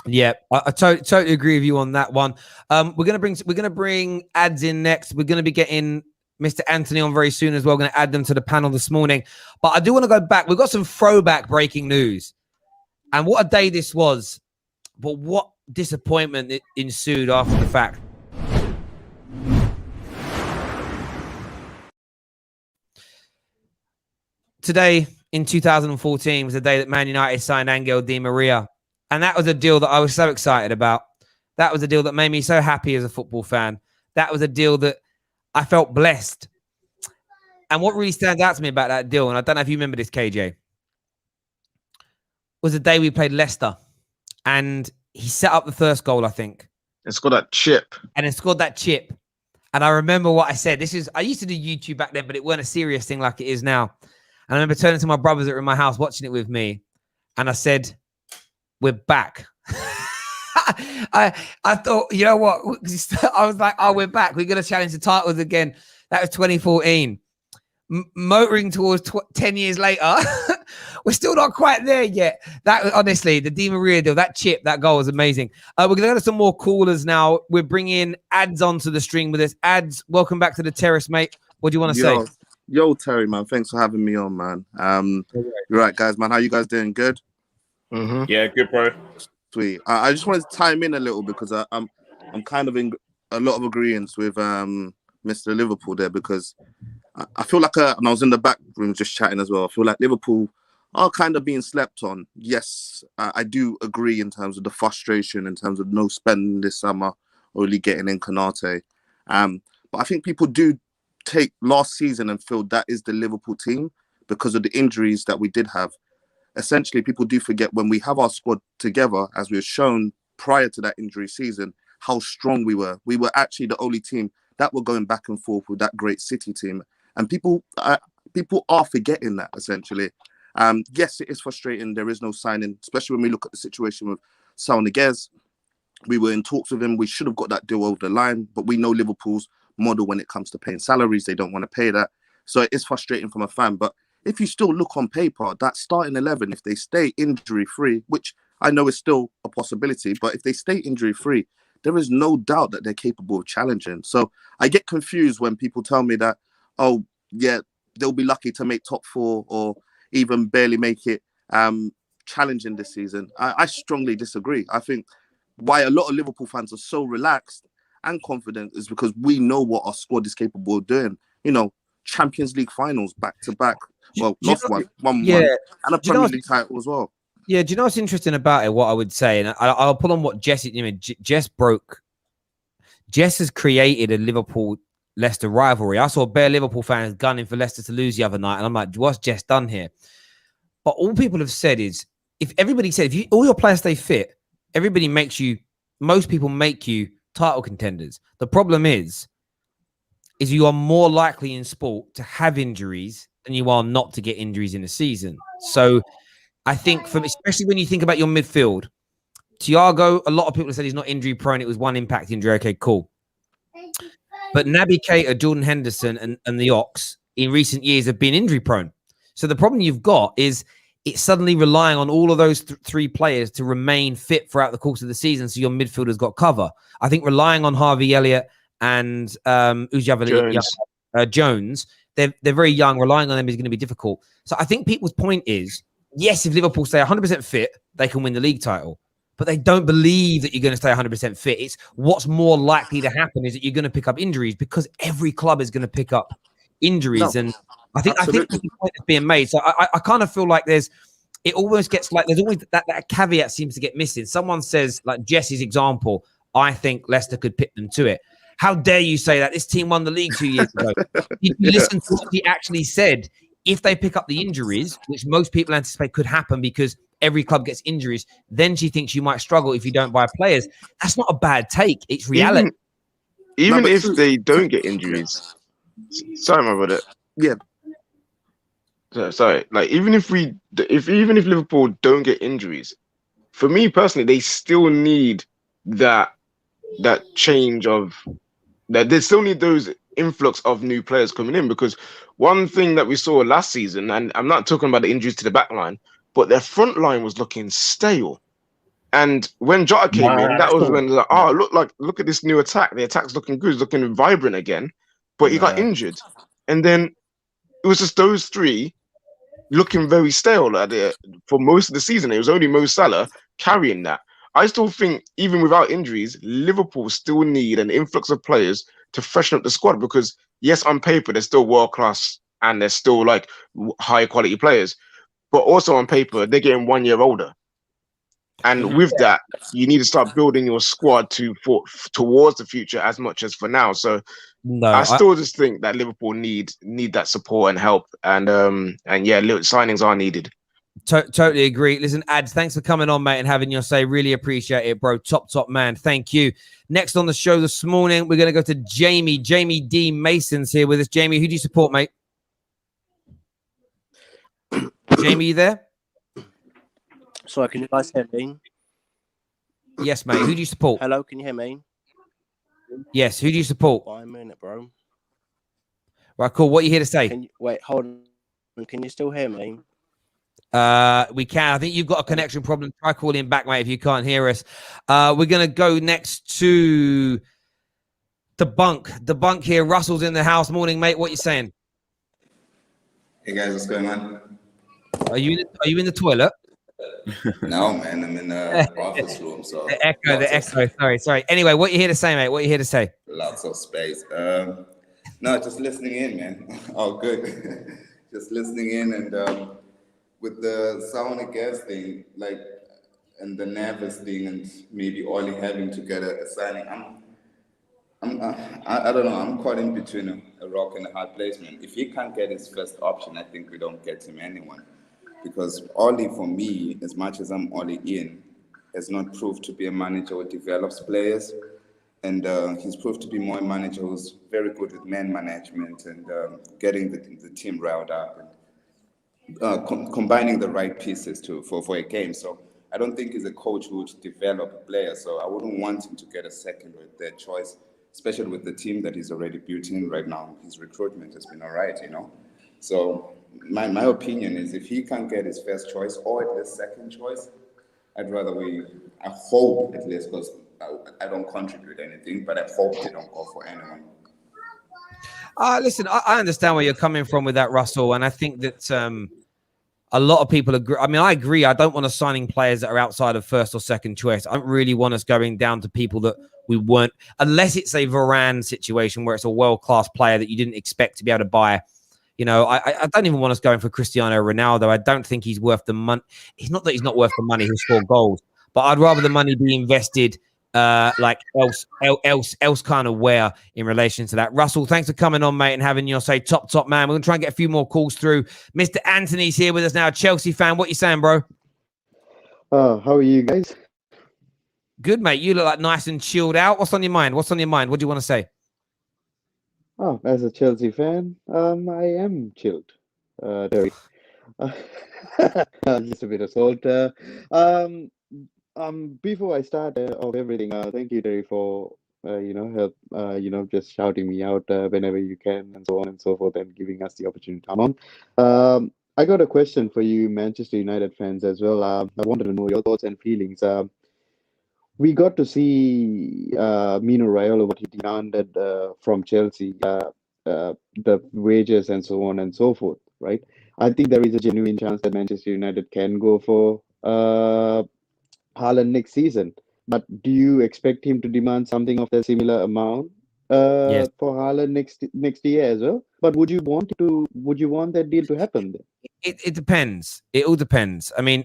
Yeah, I totally agree with you on that one. We're gonna bring ads in next. We're gonna be getting Mr. Anthony on very soon as well. We're gonna add them to the panel this morning. But I do want to go back. We've got some throwback breaking news, and what a day this was. But what disappointment it ensued after the fact. Today in 2014 was the day that Man United signed Angel Di Maria. And that was a deal that I was so excited about. That was a deal that made me so happy as a football fan. That was a deal that I felt blessed. And what really stands out to me about that deal, and I don't know if you remember this, KJ, was the day we played Leicester. And he set up the first goal, I think.
And scored that chip.
And scored that chip. And I remember what I said. I used to do YouTube back then, but it weren't a serious thing like it is now. And I remember turning to my brothers that were in my house watching it with me. And I said, we're back. I thought, you know what? I was like, oh, we're back. We're going to challenge the titles again. That was 2014. Motoring towards 10 years later. We're still not quite there yet. That honestly, the Di Maria deal, that chip, that goal was amazing. We're going to go to some more callers now. We're bringing Ads onto the stream with us. Ads, welcome back to the terrace, mate. What do you want to say?
Yo, Terry, man. Thanks for having me on, man. You're right, guys, man. How you guys doing? Good?
Mm-hmm. Yeah, good, bro.
Sweet. I just wanted to time in a little because I'm kind of in a lot of agreement with Mr. Liverpool there, because I feel like, and I was in the back room just chatting as well, I feel like Liverpool are kind of being slept on. Yes, I do agree in terms of the frustration, in terms of no spending this summer, only getting in Konate. But I think people do take last season and feel that is the Liverpool team because of the injuries that we did have. Essentially, people do forget when we have our squad together, as we were shown prior to that injury season, how strong we were. We were actually the only team that were going back and forth with that great City team. And people are forgetting that, essentially. Yes, it is frustrating. There is no signing, especially when we look at the situation with Saul Niguez. We were in talks with him. We should have got that deal over the line, but we know Liverpool's model when it comes to paying salaries. They don't want to pay that. So it is frustrating from a fan. But if you still look on paper, that starting 11, if they stay injury-free, which I know is still a possibility, but if they stay injury-free, there is no doubt that they're capable of challenging. So I get confused when people tell me that, oh, yeah, they'll be lucky to make top 4 or even barely make it challenging this season. I strongly disagree. I think why a lot of Liverpool fans are so relaxed and confident is because we know what our squad is capable of doing. You know, Champions League finals back-to-back. Well, lost one, won one, and a Premier League title as well.
Yeah, do you know what's interesting about it? What I would say, and I'll pull on what Jess, Jess has created a Liverpool-Leicester rivalry. I saw bare Liverpool fans gunning for Leicester to lose the other night, and I'm like, what's Jess done here? But all people have said is, if all your players stay fit, most people make you title contenders. The problem is you are more likely in sport to have injuries than you are not to get injuries in a season. So I think, especially when you think about your midfield, Thiago, a lot of people have said he's not injury prone. It was one impact injury. Okay, cool. But Naby Keita, Jordan Henderson, and the Ox in recent years have been injury prone. So the problem you've got is it's suddenly relying on all of those three players to remain fit throughout the course of the season. So your midfielder's got cover. I think relying on Harvey Elliott and Jones, they're very young. Relying on them is going to be difficult. So I think people's point is, yes, if Liverpool stay 100% fit, they can win the league title. But they don't believe that you're going to stay 100% fit. It's what's more likely to happen is that you're going to pick up injuries because every club is going to pick up injuries. And I think that's the point that's being made. So I kind of feel like it almost gets like there's always that caveat seems to get missing. Someone says, like Jesse's example, I think Leicester could pit them to it. How dare you say that? This team won the league 2 years ago. You listen to what he actually said. If they pick up the injuries, which most people anticipate could happen because every club gets injuries, then she thinks you might struggle if you don't buy players. That's not a bad take. It's reality.
Even if they don't get injuries. Sorry, my brother.
Yeah.
Sorry. Like even if Liverpool don't get injuries, for me personally, they still need that change of that. They still need those influx of new players coming in, because one thing that we saw last season, and I'm not talking about the injuries to the back line, but their front line was looking stale. And when Jota came in, that was when like, look at this new attack. The attack's looking good, it's looking vibrant again. But he got injured. And then it was just those three looking very stale for most of the season. It was only Mo Salah carrying that. I still think, even without injuries, Liverpool still need an influx of players to freshen up the squad, because yes, on paper they're still world class and they're still like high quality players, but also on paper they're getting 1 year older. And with that, you need to start building your squad towards the future as much as for now. So I still just think that Liverpool need that support and help, and yeah, signings are needed.
Totally agree. Listen, Ads, thanks for coming on, mate, and having your say. Really appreciate it, bro. Top man. Thank you. Next on the show this morning, we're going to go to Jamie. Jamie D. Mason's here with us. Jamie, who do you support, mate? Jamie, you there?
Sorry, can you guys hear me?
Yes, mate. Who do you support?
Hello, can you hear me?
Yes, who do you support?
1 minute, bro.
Right, cool. What are you here to say?
Wait, hold on. Can you still hear me?
We can. I think you've got a connection problem. Try calling back, mate, if you can't hear us. We're going to go next to the bunk here. Russell's in the house. Morning, mate. What are you saying?
Hey, guys. What's going on?
Are you in the toilet?
No, man. I'm in the office room. So
the echo. Sorry. Anyway, what are you here to say, mate? What are you here to say?
Lots of space. No, just listening in, man. Oh, good. Just listening in, and with the Saul Niguez thing, like, and the Neves thing, and maybe Oli having to get a signing, I don't know. I'm caught in between a rock and a hard place, man. If he can't get his first option, I think we don't get him anyone. Because Oli, for me, as much as I'm Oli in, has not proved to be a manager who develops players. And he's proved to be more a manager who's very good with man management and getting the team riled up and combining the right pieces for a game. So I don't think he's a coach who would develop a player. So I wouldn't want him to get a second or third choice. especially with the team that he's already built in right now. His recruitment has been all right, you know. So my opinion is if he can't get his first choice or at least second choice, I hope at least, because I don't contribute anything, but I hope they don't go for anyone.
Listen, I understand where you're coming from with that, Russell, and I think that a lot of people agree. I mean, I agree. I don't want us signing players that are outside of first or second choice. I don't really want us going down to people that we weren't, unless it's a Varane situation where it's a world-class player that you didn't expect to be able to buy. You know, I don't even want us going for Cristiano Ronaldo. I don't think he's worth the money. It's not that he's not worth the money. He'll score goals, but I'd rather the money be invested like else kind of where in relation to that. Russell, thanks for coming on, mate, and having your say top man. We're gonna try and get a few more calls through. Mr. Anthony's here with us now, Chelsea fan. What you saying, bro?
How are you guys?
Good, mate. You look like nice and chilled out. What's on your mind? What do you want to say?
Oh, as a Chelsea fan, I am chilled. Terry. Just a bit of salt. Before I start of everything, thank you, Terry, for help, just shouting me out whenever you can, and so on and so forth, and giving us the opportunity to come on. I got a question for you, Manchester United fans, as well. I wanted to know your thoughts and feelings. We got to see Mino Raiola, what he demanded from Chelsea, the wages and so on and so forth, right? I think there is a genuine chance that Manchester United can go for Haaland next season. But do you expect him to demand something of a similar amount
Yes.
for Haaland next year as well? But would you want that deal to happen then?
It depends. It all depends. I mean,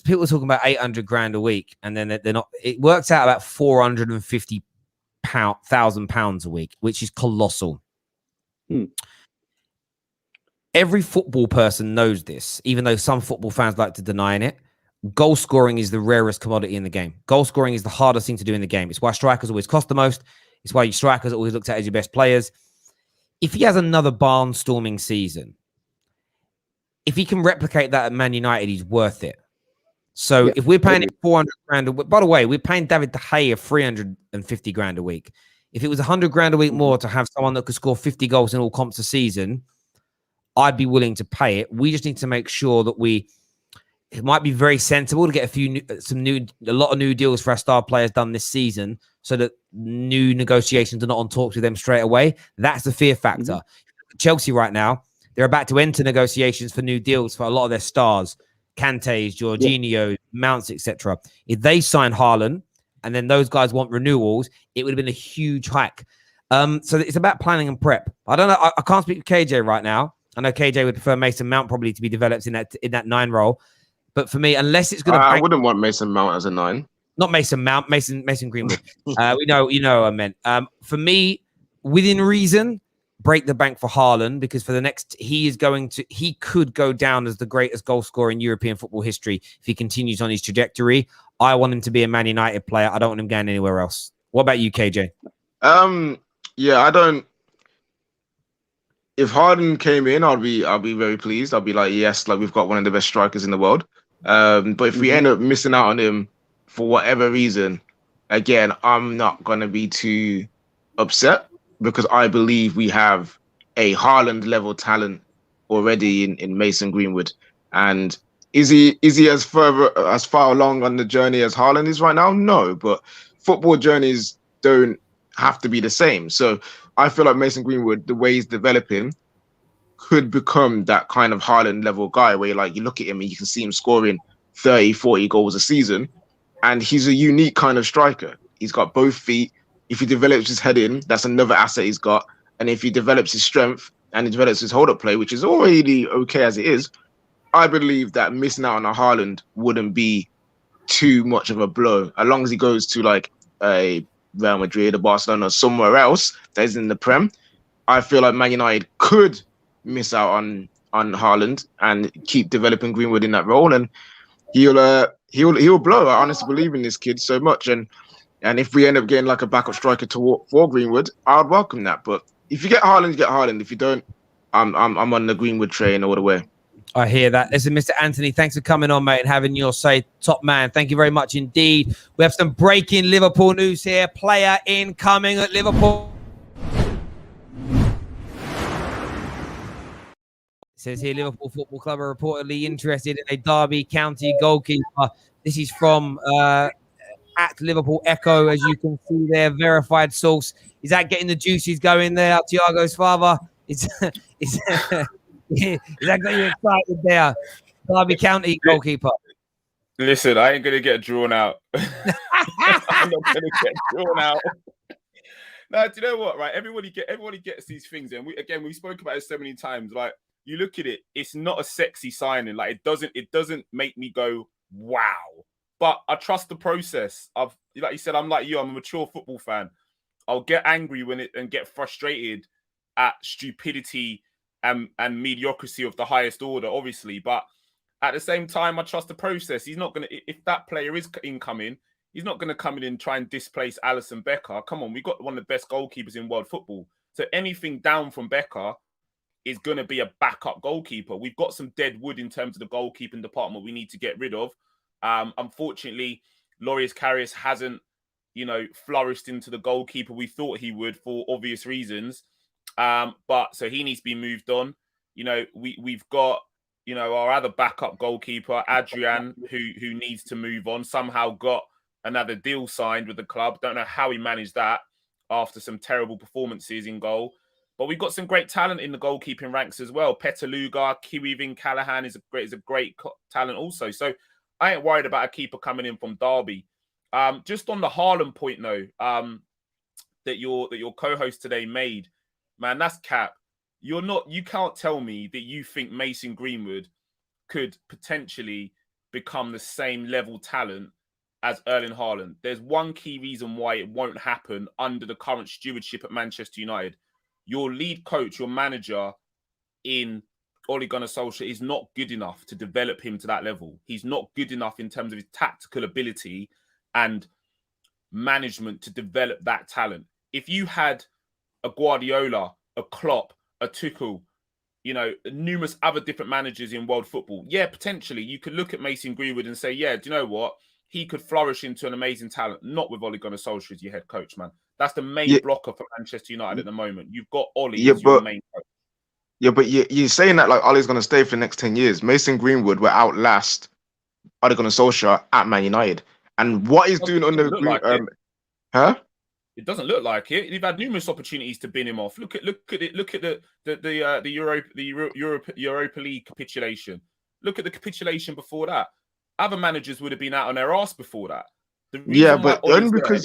people are talking about 800 grand a week, and then they're not. It works out about 450,000 pounds a week, which is colossal. Every football person knows this, even though some football fans like to deny it. Goal scoring is the rarest commodity in the game. Goal scoring is the hardest thing to do in the game. It's why strikers always cost the most. It's why strikers are always looked at as your best players. If he has another barnstorming season, if he can replicate that at Man United, he's worth it. So if we're paying 400 grand a week, by the way, we're paying David De Gea 350 grand a week. If it was 100 grand a week more to have someone that could score 50 goals in all comps a season, I'd be willing to pay it. We just need to make sure that it might be very sensible to get a lot of new deals for our star players done this season, so that new negotiations are not on talks with them straight away. That's the fear factor. Chelsea right now, they're about to enter negotiations for new deals for a lot of their stars, Kante's, Jorginho, Mounts, etc. If they sign Haaland and then those guys want renewals, it would have been a huge hike. So it's about planning and prep. I don't know. I can't speak to KJ right now. I know KJ would prefer Mason Mount probably to be developed in that 9 role. But for me, unless it's going to...
I wouldn't want Mason Mount as a 9.
Not Mason Mount, Mason Greenwood. You know what I meant. For me, within reason, break the bank for Haaland, because for the next... He could go down as the greatest goal scorer in European football history if he continues on his trajectory. I want him to be a Man United player. I don't want him going anywhere else. What about you, KJ?
Yeah, I don't... If Haaland came in, I'll be very pleased. I'll be like, yes, like we've got one of the best strikers in the world. But if we end up missing out on him for whatever reason, again, I'm not gonna be too upset, because I believe we have a Haaland level talent already in Mason Greenwood. And is he as far along on the journey as Haaland is right now? No, but football journeys don't have to be the same. So I feel like Mason Greenwood, the way he's developing, could become that kind of Haaland level guy where you look at him and you can see him scoring 30, 40 goals a season. And he's a unique kind of striker. He's got both feet. If he develops his head in, that's another asset he's got. And if he develops his strength and he develops his hold-up play, which is already okay as it is, I believe that missing out on a Haaland wouldn't be too much of a blow. As long as he goes to like a Real Madrid or Barcelona or somewhere else that is in the Prem, I feel like Man United could miss out on Haaland and keep developing Greenwood in that role, and he'll blow. I honestly believe in this kid so much, and if we end up getting like a backup striker for Greenwood, I'd welcome that. But if you get Haaland, you get Haaland. If you don't, I'm on the Greenwood train all the way.
I hear that. Listen, Mr. Anthony, thanks for coming on, mate, and having your say. Top man. Thank you very much indeed. We have some breaking Liverpool news here. Player incoming at Liverpool. It says here, Liverpool Football Club are reportedly interested in a Derby County goalkeeper. This is from at Liverpool Echo, as you can see there, verified source. Is that getting the juices going there, Thiago's father? Is that got you excited there? Derby County goalkeeper.
Listen, I ain't gonna get drawn out. I'm not gonna get drawn out. Now, do you know what? Right, everybody gets these things, and we spoke about it so many times. Like, you look at it, it's not a sexy signing. Like, it doesn't make me go wow. But I trust the process. Like you said, I'm like you. I'm a mature football fan. I'll get angry and get frustrated at stupidity and mediocrity of the highest order, obviously. But at the same time, I trust the process. He's not gonna. If that player is incoming, he's not gonna come in and try and displace Alisson Becker. Come on, we got one of the best goalkeepers in world football. So anything down from Becker is going to be a backup goalkeeper. We've got some dead wood in terms of the goalkeeping department we need to get rid of. Unfortunately, Loris Karius hasn't, flourished into the goalkeeper we thought he would for obvious reasons. But so he needs to be moved on. We've got, our other backup goalkeeper, Adrian, who needs to move on. Somehow got another deal signed with the club. Don't know how he managed that after some terrible performances in goal. But we've got some great talent in the goalkeeping ranks as well. Petaluga, Kiwi Callahan is a great talent also. So I ain't worried about a keeper coming in from Derby. Just on the Haaland point, though, that your co-host today made, man, that's cap. You can't tell me that you think Mason Greenwood could potentially become the same level talent as Erling Haaland. There's one key reason why it won't happen under the current stewardship at Manchester United. Your lead coach, your manager in Ole Gunnar Solskjaer is not good enough to develop him to that level. He's not good enough in terms of his tactical ability and management to develop that talent. If you had a Guardiola, a Klopp, a Tuchel, numerous other different managers in world football, yeah, potentially you could look at Mason Greenwood and say, yeah, do you know what? He could flourish into an amazing talent, not with Ole Gunnar Solskjaer as your head coach, man. That's the main blocker for Manchester United at the moment. You've got Ole as your main coach.
Yeah, but you're saying that like Ole's going to stay for the next 10 years. Mason Greenwood will outlast Ole Gunnar Solskjaer at Man United. And what he's doing on the...
It doesn't look like it. You've had numerous opportunities to bin him off. Look at the Europa League capitulation. Look at the capitulation before that. Other managers would have been out on their ass before that.
Yeah, but only because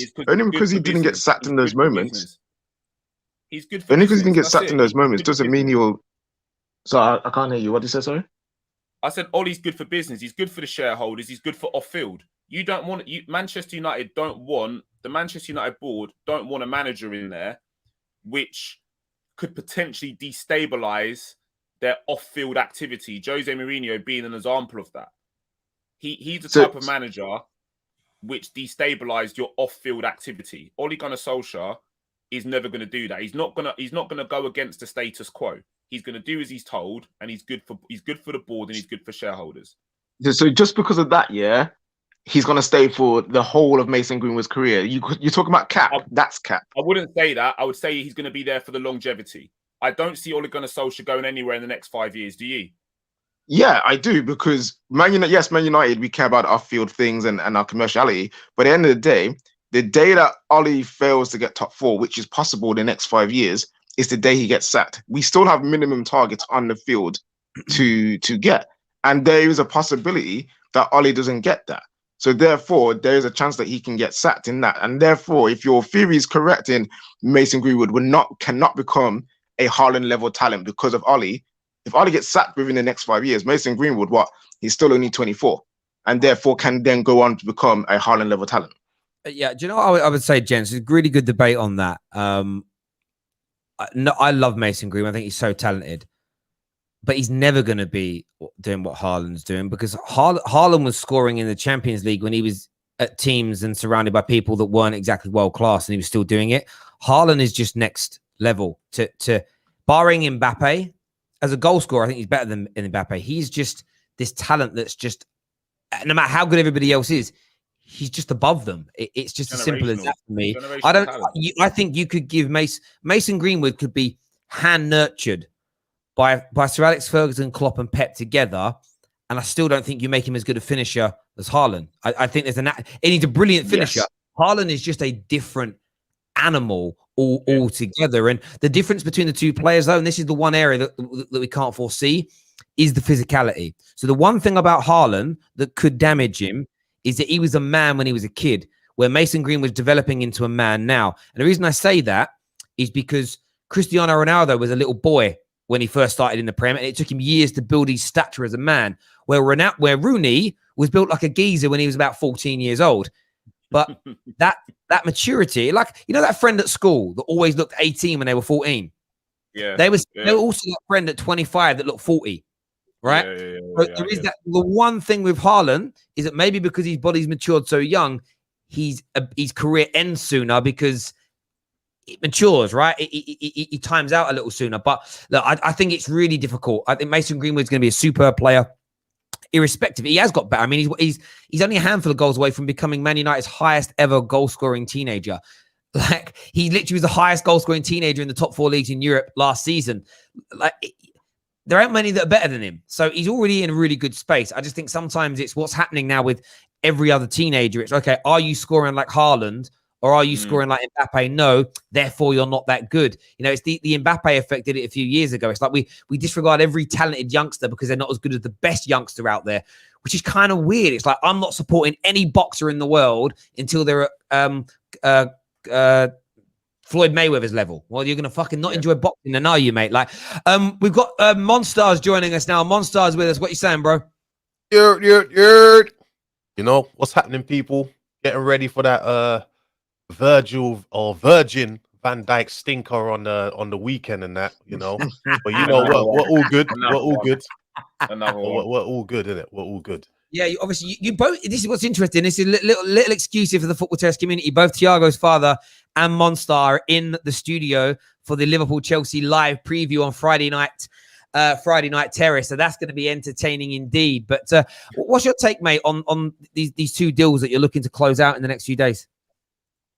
he didn't get sacked in those moments.
He's good for
only because he didn't get sacked in those moments doesn't mean you'll. So I can't hear you. What did you say? Sorry.
I said Ollie's good for business. He's good for the shareholders. He's good for off-field. You don't want Manchester United the Manchester United board don't want a manager in there, which could potentially destabilize their off-field activity. Jose Mourinho being an example of that. He's the type of manager which destabilized your off-field activity. Ole Gunnar Solskjaer is never going to do that. He's not gonna go against the status quo. He's going to do as he's told, and he's good for the board and he's good for shareholders.
So just because of that, yeah, he's going to stay for the whole of Mason Greenwood's career. You're talking about cap. That's cap.
I wouldn't say that. I would say he's going to be there for the longevity. I don't see Ole Gunnar Solskjaer going anywhere in the next 5 years. Do you?
Yeah, I do, because Man United, we care about off-field things and our commerciality. But at the end of the day that Ole fails to get top 4, which is possible in the next 5 years, is the day he gets sacked. We still have minimum targets on the field to get. And there is a possibility that Ole doesn't get that. So therefore, there is a chance that he can get sacked in that. And therefore, if your theory is correct in Mason Greenwood cannot become a Haaland level talent because of Ole, if Ole gets sacked within the next 5 years, Mason Greenwood, he's still only 24, and therefore can then go on to become a Haaland level talent.
Yeah, do you know what I would say, gents? It's a really good debate on that. I love Mason Greenwood. I think he's so talented, but he's never going to be doing what Haaland's doing, because Haaland was scoring in the Champions League when he was at teams and surrounded by people that weren't exactly world class, and he was still doing it. Haaland is just next level to barring Mbappe as a goal scorer, I think he's better than Mbappe. He's just this talent that's just, no matter how good everybody else is, he's just above them. It's just as simple as that for me. I think you could give Mason Greenwood could be hand nurtured by Sir Alex Ferguson, Klopp, and Pep together, and I still don't think you make him as good a finisher as Haaland. I think there's and he's a brilliant finisher. Yes. Haaland is just a different animal altogether. And the difference between the two players, though, and this is the one area that we can't foresee, is the physicality. So the one thing about Haaland that could damage him is that he was a man when he was a kid, where Mason Green was developing into a man now. And the reason I say that is because Cristiano Ronaldo was a little boy when he first started in the Prem, and it took him years to build his stature as a man, where Rooney was built like a geezer when he was about 14 years old. But that maturity, like, you know, that friend at school that always looked 18 when they were 14?
Yeah.
They were also that friend at 25 that looked 40, right? There is that. The one thing with Haaland is that maybe because his body's matured so young, his career ends sooner because it matures, right? He times out a little sooner. But look, I think it's really difficult. I think Mason Greenwood's going to be a superb player. Irrespective, he has got better. I mean, he's only a handful of goals away from becoming Man United's highest ever goal-scoring teenager. Like, he literally was the highest goal-scoring teenager in the top 4 leagues in Europe last season. Like, there aren't many that are better than him. So he's already in a really good space. I just think sometimes it's what's happening now with every other teenager. It's, okay, are you scoring like Haaland? Or are you scoring like Mbappe? No, therefore you're not that good. You know, it's the Mbappe effect did it a few years ago. It's like we disregard every talented youngster because they're not as good as the best youngster out there, which is kind of weird. It's like, I'm not supporting any boxer in the world until they're at Floyd Mayweather's level. Well, you're going to fucking not enjoy boxing, then are you, mate? Like, we've got Monstar's joining us now. Monstar's with us. What you saying, bro?
You know, what's happening, people? Getting ready for that Virgin Van Dijk stinker on the weekend and that, you know. But you know, we're all good. We're all good. We're all good, isn't it? We're all good.
Yeah, obviously, you both. This is what's interesting. This is a little exclusive for the Football Terrace community. Both Thiago's father and Monstar are in the studio for the Liverpool Chelsea live preview on Friday night Terrace. So that's going to be entertaining indeed. But what's your take, mate, on these two deals that you're looking to close out in the next few days?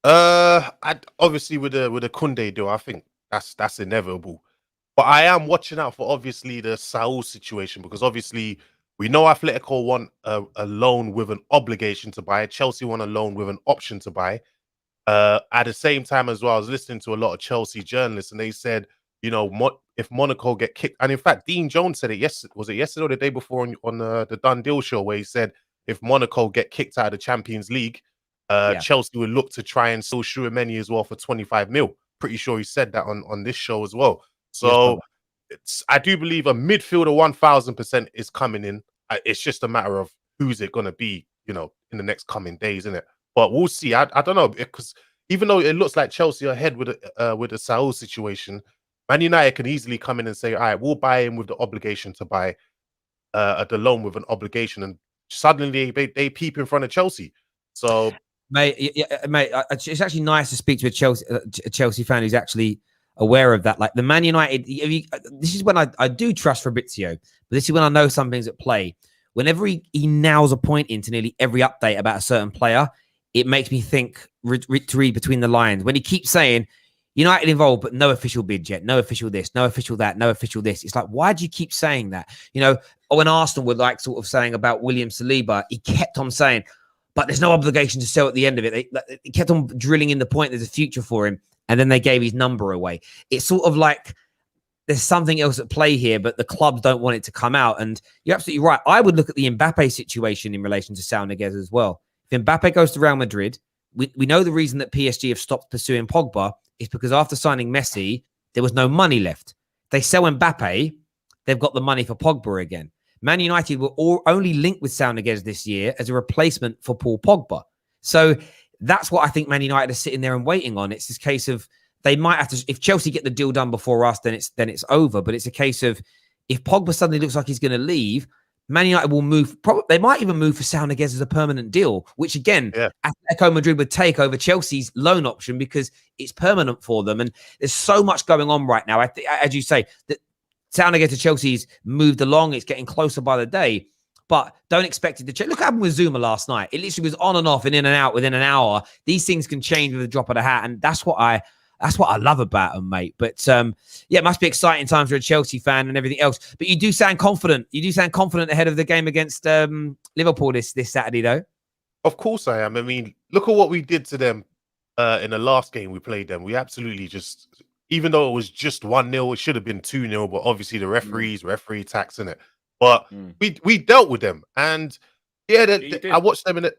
Obviously with the Koundé deal, I think that's inevitable. But I am watching out for obviously the Saul situation, because obviously we know Atletico want a loan with an obligation to buy. Chelsea want a loan with an option to buy. At the same time as well, I was listening to a lot of Chelsea journalists, and they said, you know, if Monaco get kicked, and in fact, Dean Jones said it yesterday or the day before on the Done Deal show, where he said if Monaco get kicked out of the Champions League, Chelsea would look to try and sell Tchouaméni as well for 25 mil. Pretty sure he said that on this show as well. So I do believe a midfielder 1000% is coming in. It's just a matter of who's it going to be, you know, in the next coming days, isn't it? But we'll see. I don't know, because even though it looks like Chelsea are ahead with the Saul situation, Man United can easily come in and say, all right, we'll buy him with the obligation to buy, the loan with an obligation, and suddenly they peep in front of Chelsea. So, mate,
it's actually nice to speak to a Chelsea fan who's actually aware of that. Like, the Man United, this is when I do trust Fabrizio, but this is when I know something's at play. Whenever he nails a point into nearly every update about a certain player, it makes me think to read between the lines. When he keeps saying United involved, but no official bid yet, no official this, no official that, no official this. It's like, why do you keep saying that? You know, when Arsenal were like sort of saying about William Saliba, he kept on saying, but there's no obligation to sell at the end of it. They kept on drilling in the point there's a future for him, and then they gave his number away. It's sort of like there's something else at play here, but the clubs don't want it to come out. And you're absolutely right. I would look at the Mbappe situation in relation to Saul Niguez as well. If Mbappe goes to Real Madrid, we know the reason that PSG have stopped pursuing Pogba is because after signing Messi, there was no money left. They sell Mbappe, they've got the money for Pogba again. Man United were only linked with Saul Niguez this year as a replacement for Paul Pogba. So that's what I think Man United are sitting there and waiting on. It's this case of they might have to, if Chelsea get the deal done before us, then it's over. But it's a case of if Pogba suddenly looks like he's going to leave, Man United will move. They might even move for Saul Niguez as a permanent deal, which again, Atletico Madrid would take over Chelsea's loan option because it's permanent for them. And there's so much going on right now. As you say, that Sound against Chelsea's moved along. It's getting closer by the day. But don't expect it to change. Look what happened with Zuma last night. It literally was on and off and in and out within an hour. These things can change with a drop of the hat. And that's what I love about them, mate. But yeah, it must be exciting times for a Chelsea fan and everything else. But you do sound confident. You do sound confident ahead of the game against Liverpool this Saturday, though.
Of course I am. I mean, look at what we did to them in the last game we played them. We absolutely just, even though it was just 1-0, it should have been 2-0, but obviously the referee tax in it. But we dealt with them. And yeah, I watched them in it.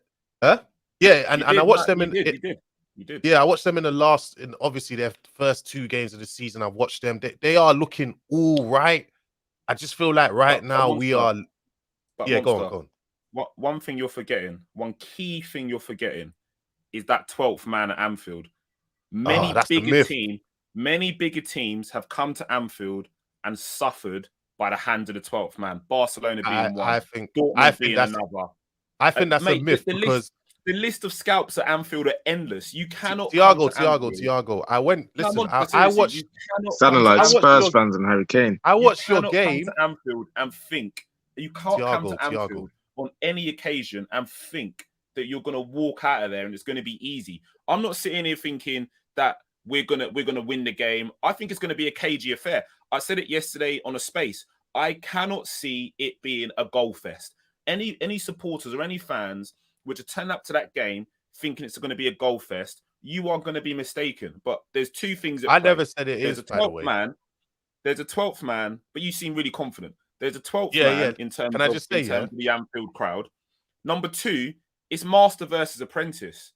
Yeah, and I watched them in it. You did. Yeah, I watched them in the last, in obviously their first 2 games of the season. I've watched them. They are looking all right. I just feel like now we are. Yeah, go on.
One thing you're forgetting, one key thing you're forgetting, is that 12th man at Anfield. Many bigger teams have come to Anfield and suffered by the hands of the 12th man. Barcelona being one. I think that's another.
I think that's a myth because
the list of scalps at Anfield are endless. You cannot.
Thiago. I went. Listen, I watched.
Sounding like Spurs fans and Harry Kane.
I watched your game. Come to Anfield and think you can't come to Anfield on any occasion and think that you're going to walk out of there and it's going to be easy. I'm not sitting here thinking that we're gonna win the game. I think it's going to be a cagey affair. I said it yesterday on a space. I cannot see it being a goal fest. Any supporters or any fans were to turn up to that game thinking it's going to be a goal fest, you are going to be mistaken. But there's 2 things.
I never said it is.
By the way, there's a 12th man, but you seem really confident. There's a 12th man in terms of the Anfield crowd. Number 2, it's master versus apprentice.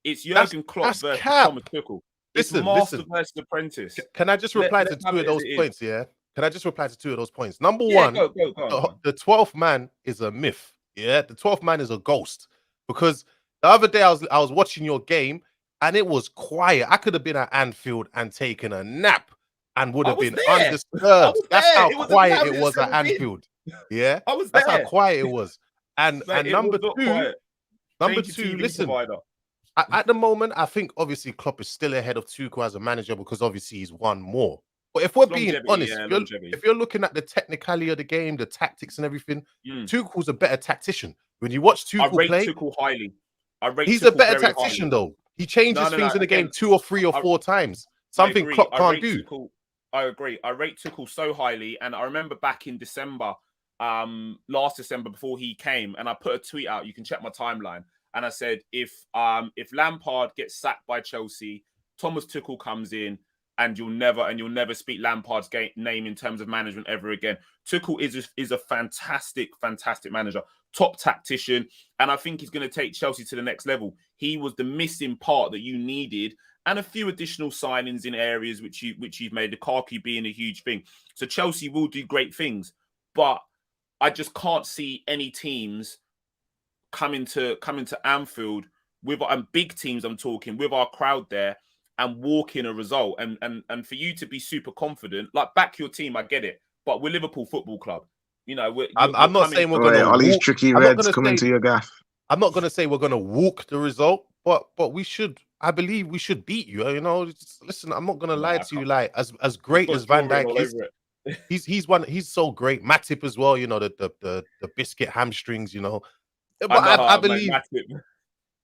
It's Jurgen Klopp versus Thomas Tuchel. It's master versus apprentice.
Can I just reply to 2 of those points? Yeah. Can I just reply to 2 of those points? Number 1,
go on.
The 12th man is a myth. Yeah, the 12th man is a ghost. Because the other day I was watching your game and it was quiet. I could have been at Anfield and taken a nap and would have been undisturbed. That's how quiet it was at Anfield. Yeah, that's how quiet it was. And number 2, listen. At the moment, I think obviously Klopp is still ahead of Tuchel as a manager because obviously he's won more. But if we're being honest, if you're looking at the technicality of the game, the tactics and everything, Tuchel's a better tactician. When you watch Tuchel play,
Tuchel highly.
He's a better tactician though. He changes things in the game 2 or 3 or 4 times. Something Klopp can't do.
I agree. I rate Tuchel so highly. And I remember back in December, last December before he came, and I put a tweet out. You can check my timeline. And I said, if Lampard gets sacked by Chelsea, Thomas Tuchel comes in, and you'll never speak Lampard's name in terms of management ever again. Tuchel is a fantastic manager, top tactician, and I think he's going to take Chelsea to the next level. He was the missing part that you needed, and a few additional signings in areas which you've made, Lukaku being a huge thing. So Chelsea will do great things, but I just can't see any teams coming to Anfield with big teams. I'm talking with our crowd there and walk in a result. And for you to be super confident, like back your team, I get it. But we're Liverpool Football Club. You know,
I'm not saying we're going to.
All these tricky reds coming to your gaff.
I'm not going to say we're going to walk the result, but we should. I believe we should beat you. You know, listen, I'm not going to lie to you. Like as great as Van Dijk is, he's so great. Matip as well. You know, the biscuit hamstrings. You know, but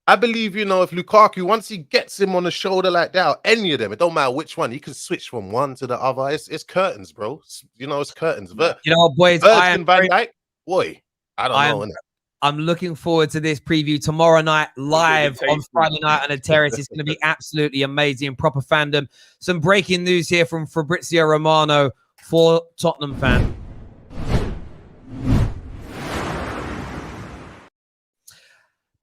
I believe, you know, if Lukaku, once he gets him on the shoulder like that, or any of them, it don't matter which one, he can switch from one to the other. It's curtains, bro. You know, it's curtains. But
you know what, boys, I am
Van Dijk, boy, I don't know.
I'm looking forward to this preview tomorrow night, live on Friday night on the terrace. It's going to be absolutely amazing. Proper fandom. Some breaking news here from Fabrizio Romano for Tottenham fan.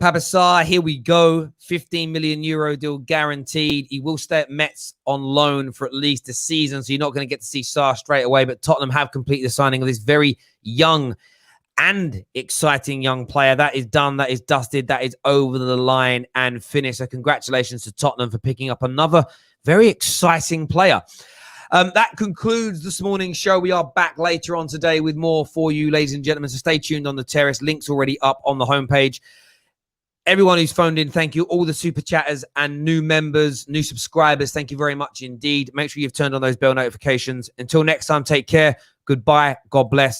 Pabasar, here we go. 15 million euro deal guaranteed. He will stay at Metz on loan for at least a season, so you're not going to get to see Sarr straight away. But Tottenham have completed the signing of this very young and exciting young player. That is done. That is dusted. That is over the line and finished. So congratulations to Tottenham for picking up another very exciting player. That concludes this morning's show. We are back later on today with more for you, ladies and gentlemen. So stay tuned on the terrace. Links already up on the homepage. Everyone who's phoned in, thank you. All the super chatters and new members, new subscribers, thank you very much indeed. Make sure you've turned on those bell notifications. Until next time, take care. Goodbye. God bless.